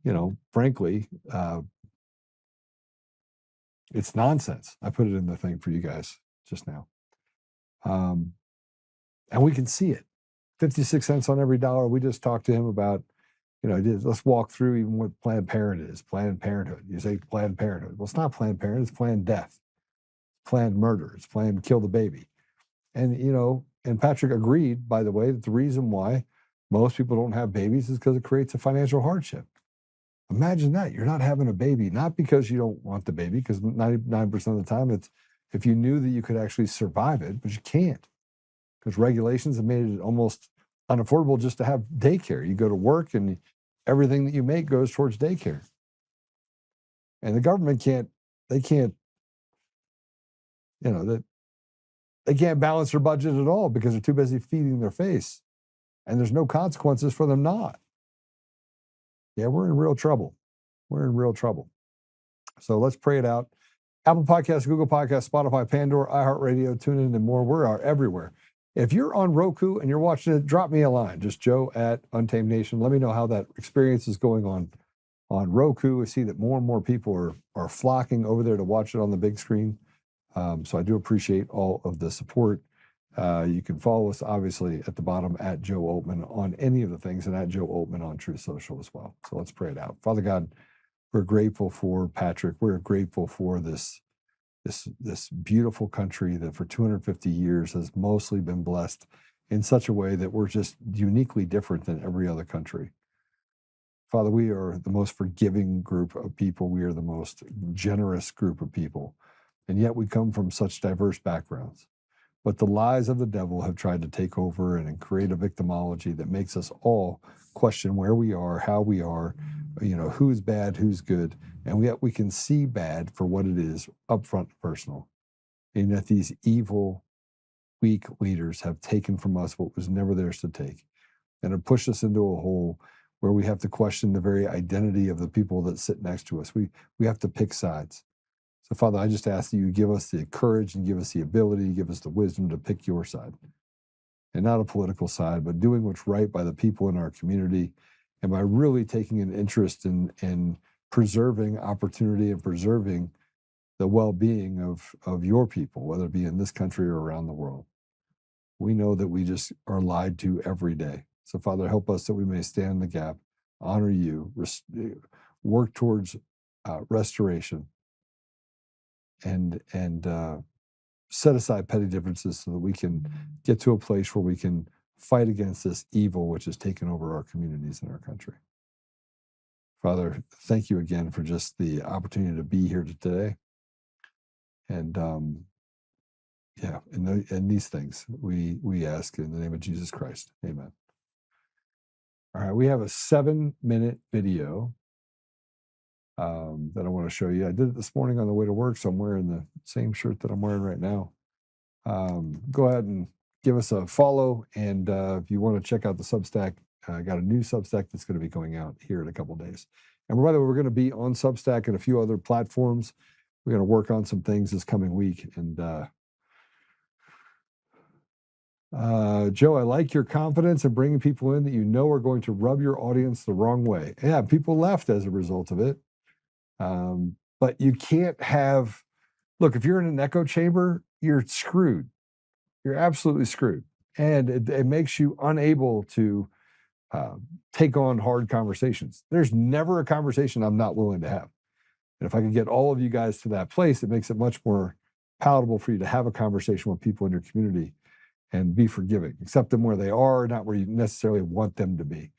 you know, frankly, it's nonsense. I put it in the thing for you guys just now. And we can see it. 56 cents on every dollar. We just talked to him about, you know, let's walk through even what Planned Parenthood is. Planned Parenthood. You say Planned Parenthood. Well, it's not Planned Parenthood. It's planned death. It's planned murder. It's planned kill the baby. And, you know, and Patrick agreed, by the way, that the reason why most people don't have babies is because it creates a financial hardship. Imagine that. You're not having a baby, not because you don't want the baby, because 99% of the time it's if you knew that you could actually survive it, but you can't. Because regulations have made it almost unaffordable just to have daycare. You go to work and everything that you make goes towards daycare. And the government can't balance their budget at all because they're too busy feeding their face. And there's no consequences for them not. Yeah, we're in real trouble. We're in real trouble. So let's pray it out. Apple Podcasts, Google Podcasts, Spotify, Pandora, iHeartRadio, TuneIn, and more. We are everywhere. If you're on Roku and you're watching it, drop me a line. Just Joe@Untamed Nation. Let me know how that experience is going on Roku. I see that more and more people are flocking over there to watch it on the big screen. So I do appreciate all of the support. You can follow us, obviously, at the bottom at Joe Oltmann on any of the things, and at Joe Oltmann on Truth Social as well. So let's pray it out. Father God, we're grateful for Patrick. We're grateful for this beautiful country that for 250 years has mostly been blessed in such a way that we're just uniquely different than every other country. Father, we are the most forgiving group of people. We are the most generous group of people. And yet we come from such diverse backgrounds. But the lies of the devil have tried to take over and create a victimology that makes us all question where we are, how we are, who's bad, who's good. And yet we can see bad for what it is, upfront and personal. And that these evil, weak leaders have taken from us what was never theirs to take, and have pushed us into a hole where we have to question the very identity of the people that sit next to us. We have to pick sides. So, Father, I just ask that you give us the courage and give us the ability, give us the wisdom to pick your side. And not a political side, but doing what's right by the people in our community, and by really taking an interest in preserving opportunity and preserving the well-being of your people, whether it be in this country or around the world. We know that we just are lied to every day. So, Father, help us that we may stand in the gap, honor you, work towards restoration, and set aside petty differences so that we can get to a place where we can fight against this evil which has taken over our communities and our country. Father, thank you again for just the opportunity to be here today. And and these things we ask in the name of Jesus Christ. Amen. All right, we have a 7-minute video that I want to show you. I did it this morning on the way to work, so I'm wearing the same shirt that I'm wearing right now. Go ahead and give us a follow, and if you want to check out the Substack, I got a new Substack that's going to be going out here in a couple days. And by the way, we're going to be on Substack and a few other platforms. We're going to work on some things this coming week. And Joe, I like your confidence in bringing people in that you know are going to rub your audience the wrong way. Yeah, people left as a result of it. But you can't have, look, if you're in an echo chamber, you're screwed. You're absolutely screwed. And it makes you unable to take on hard conversations. There's never a conversation I'm not willing to have. And if I can get all of you guys to that place, it makes it much more palatable for you to have a conversation with people in your community and be forgiving, accept them where they are, not where you necessarily want them to be.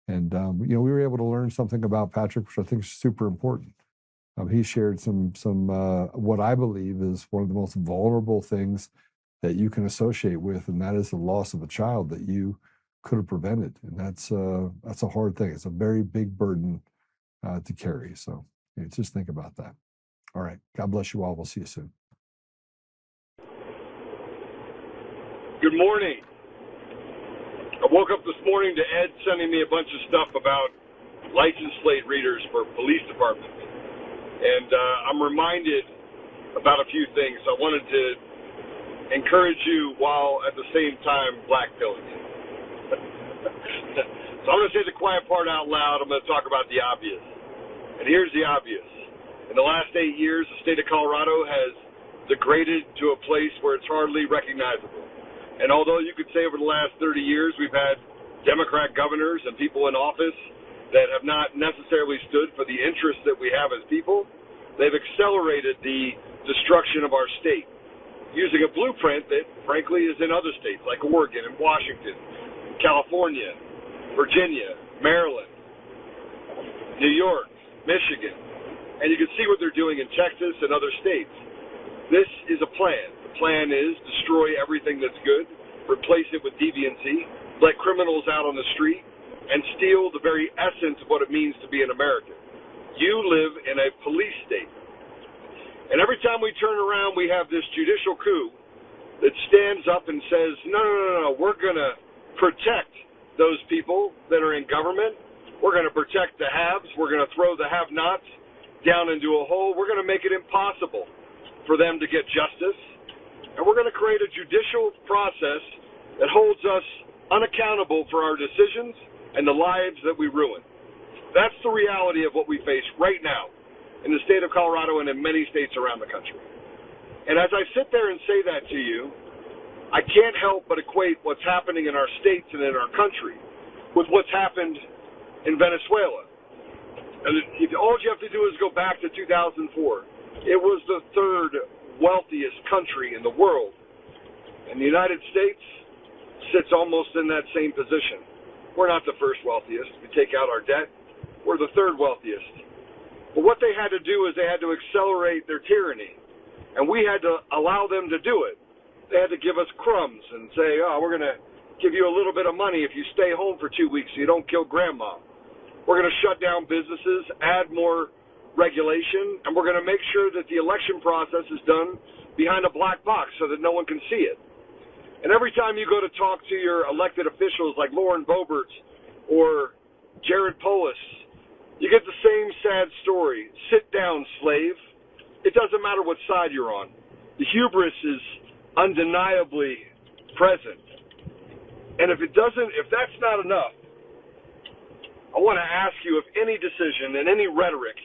And, we were able to learn something about Patrick, which I think is super important. He shared some what I believe is one of the most vulnerable things that you can associate with, and that is the loss of a child that you could have prevented. And that's a hard thing. It's a very big burden to carry. So just think about that. All right. God bless you all. We'll see you soon. Good morning. I woke up this morning to Ed sending me a bunch of stuff about license plate readers for police departments. And I'm reminded about a few things. I wanted to encourage you while at the same time blackpilling you. So I'm going to say the quiet part out loud. I'm going to talk about the obvious. And here's the obvious. In the last 8 years, the state of Colorado has degraded to a place where it's hardly recognizable. And although you could say over the last 30 years we've had Democrat governors and people in office that have not necessarily stood for the interests that we have as people, they've accelerated the destruction of our state using a blueprint that, frankly, is in other states like Oregon and Washington, California, Virginia, Maryland, New York, Michigan. And you can see what they're doing in Texas and other states. This is a plan. The plan is destroy everything that's good, replace it with deviancy, let criminals out on the street, and steal the very essence of what it means to be an American. You live in a police state. And every time we turn around, we have this judicial coup that stands up and says, no, we're going to protect those people that are in government. We're going to protect the haves. We're going to throw the have-nots down into a hole. We're going to make it impossible for them to get justice. And we're going to create a judicial process that holds us unaccountable for our decisions and the lives that we ruin. That's the reality of what we face right now in the state of Colorado and in many states around the country. And as I sit there and say that to you, I can't help but equate what's happening in our states and in our country with what's happened in Venezuela. And all you have to do is go back to 2004. It was the third wealthiest country in the world. And the United States sits almost in that same position. We're not the first wealthiest. We take out our debt. We're the third wealthiest. But what they had to do is they had to accelerate their tyranny. And we had to allow them to do it. they had to give us crumbs and say, oh, we're going to give you a little bit of money if you stay home for 2 weeks so you don't kill grandma. We're going to shut down businesses, add more regulation, and we're going to make sure that the election process is done behind a black box so that no one can see it. And every time you go to talk to your elected officials like Lauren Boebert or Jared Polis, you get the same sad story. Sit down, slave. It doesn't matter what side you're on. The hubris is undeniably present. And if that's not enough, I want to ask you if any decision and any rhetoric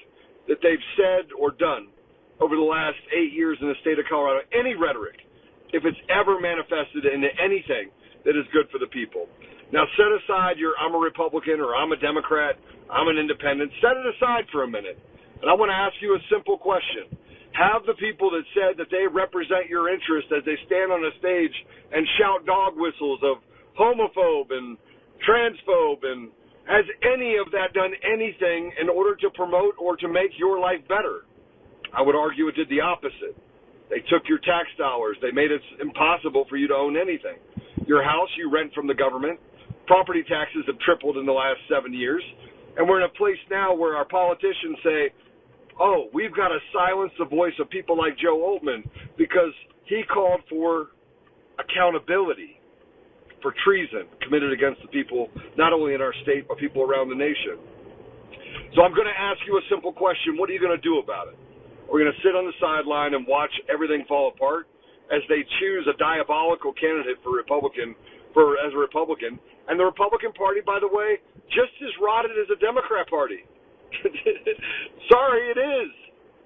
that they've said or done over the last 8 years in the state of Colorado, any rhetoric, if it's ever manifested into anything that is good for the people. Now, set aside your I'm a Republican or I'm a Democrat, I'm an independent. Set it aside for a minute. And I want to ask you a simple question. Have the people that said that they represent your interest as they stand on a stage and shout dog whistles of homophobe and transphobe, and has any of that done anything in order to promote or to make your life better? I would argue it did the opposite. They took your tax dollars. They made it impossible for you to own anything. Your house, you rent from the government. Property taxes have tripled in the last 7 years. And we're in a place now where our politicians say, oh, we've got to silence the voice of people like Joe Oltmann because he called for accountability for treason committed against the people, not only in our state, but people around the nation. So I'm going to ask you a simple question. What are you going to do about it? We're going to sit on the sideline and watch everything fall apart as they choose a diabolical candidate as a Republican. And the Republican Party, by the way, just as rotted as the Democrat Party. Sorry, it is.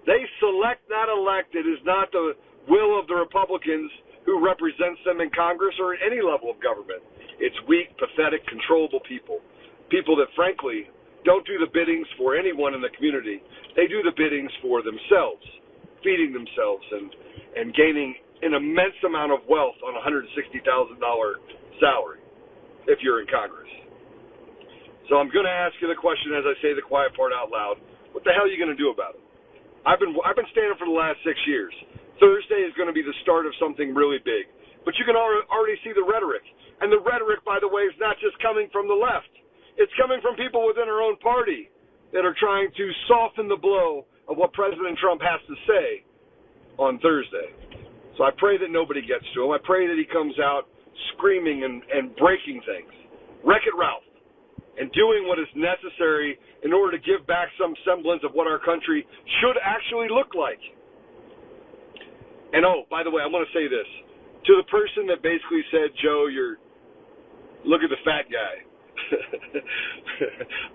They select, not elect. It is not the will of the Republicans who represents them in Congress or at any level of government. It's weak, pathetic, controllable people. People that, frankly, don't do the biddings for anyone in the community. They do the biddings for themselves, feeding themselves and gaining an immense amount of wealth on a $160,000 salary if you're in Congress. So I'm going to ask you the question as I say the quiet part out loud. What the hell are you going to do about it? I've been standing for the last 6 years. Thursday is going to be the start of something really big. But you can already see the rhetoric. And the rhetoric, by the way, is not just coming from the left. It's coming from people within our own party that are trying to soften the blow of what President Trump has to say on Thursday. So I pray that nobody gets to him. I pray that he comes out screaming and breaking things. Wreck-It Ralph. And doing what is necessary in order to give back some semblance of what our country should actually look like. And oh, by the way, I want to say this. To the person that basically said, Joe, look at the fat guy.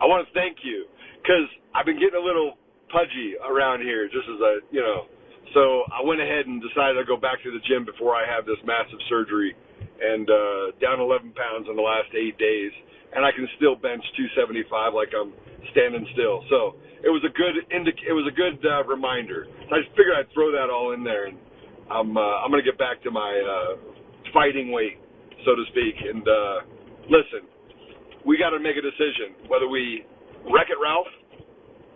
I want to thank you because I've been getting a little pudgy around here just as so I went ahead and decided to go back to the gym before I have this massive surgery and down 11 pounds in the last 8 days. And I can still bench 275 like I'm standing still. So it was a good reminder. So I just figured I'd throw that all in there, and I'm going to get back to my fighting weight, so to speak. And listen, we got to make a decision whether we Wreck-It Ralph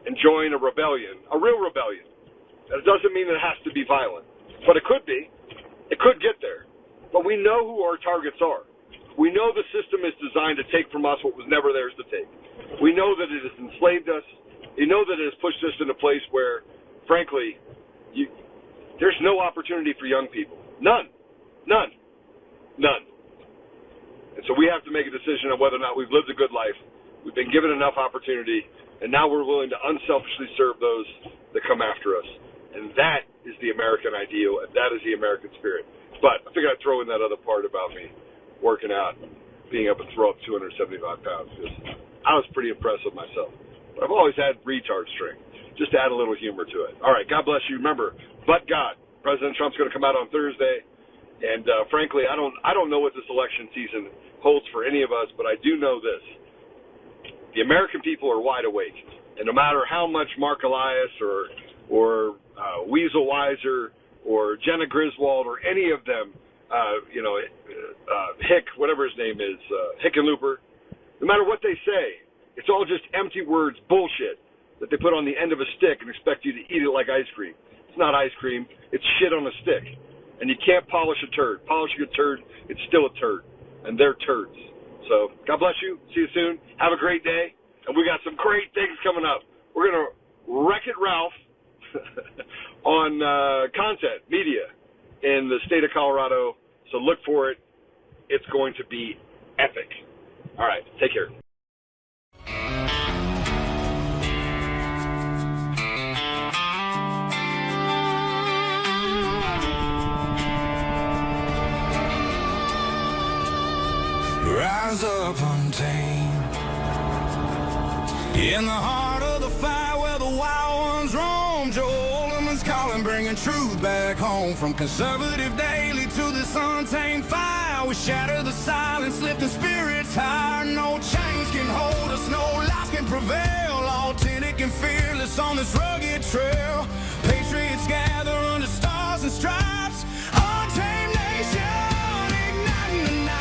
and join a rebellion, a real rebellion. That doesn't mean it has to be violent, but it could be. It could get there. But we know who our targets are. We know the system is designed to take from us what was never theirs to take. We know that it has enslaved us. We know that it has pushed us in a place where, frankly, there's no opportunity for young people. None. None. None. And so we have to make a decision on whether or not we've lived a good life. We've been given enough opportunity, and now we're willing to unselfishly serve those that come after us. And that is the American ideal, and that is the American spirit. But I figured I'd throw in that other part about me working out, being able to throw up 275 pounds, because I was pretty impressed with myself. But I've always had retard strength, just to add a little humor to it. All right, God bless you. Remember, but God, President Trump's going to come out on Thursday, and frankly, I don't know what this election season holds for any of us, but I do know this. The American people are wide awake, and no matter how much Mark Elias or Weasel Weiser or Jenna Griswold or any of them, Hick, whatever his name is, Hickenlooper, no matter what they say, it's all just empty words, bullshit, that they put on the end of a stick and expect you to eat it like ice cream. It's not ice cream. It's shit on a stick. And you can't polish a turd. Polishing a turd, it's still a turd. And they're turds. So God bless you. See you soon. Have a great day. And we got some great things coming up. We're going to Wreck-It Ralph on content, media in the state of Colorado. So look for it. It's going to be epic. All right. Take care. Rise up untamed in the heart of the fight where the wild ones roam. Joe Oltmann's calling, bringing truth back home. From conservative daily to this untamed fire, we shatter the silence, lifting spirits higher. No chains can hold us, no lies can prevail. Authentic and fearless on this rugged trail. Patriots gather under stars and stripes. Untamed nation, igniting the night.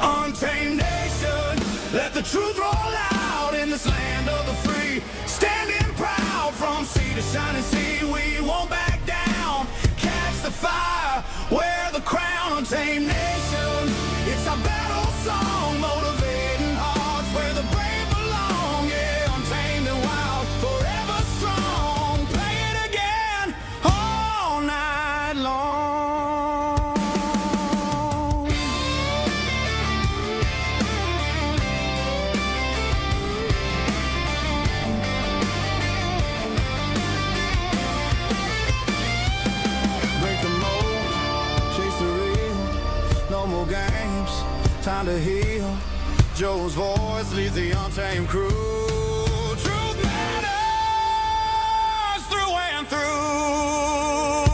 Untamed nation, let the truth roll out in this land of the free. Standing proud from sea to shining sea, we won't back down. Catch the fire, wear the crown. Untamed nation, it's our battle song, motivating hearts where the brave belong. Yeah, untamed and wild, forever strong. Play it again all night long. Break the mold, chase the real, no more games, time to heal. Joe's voice leads the untamed crew. Truth matters through and through.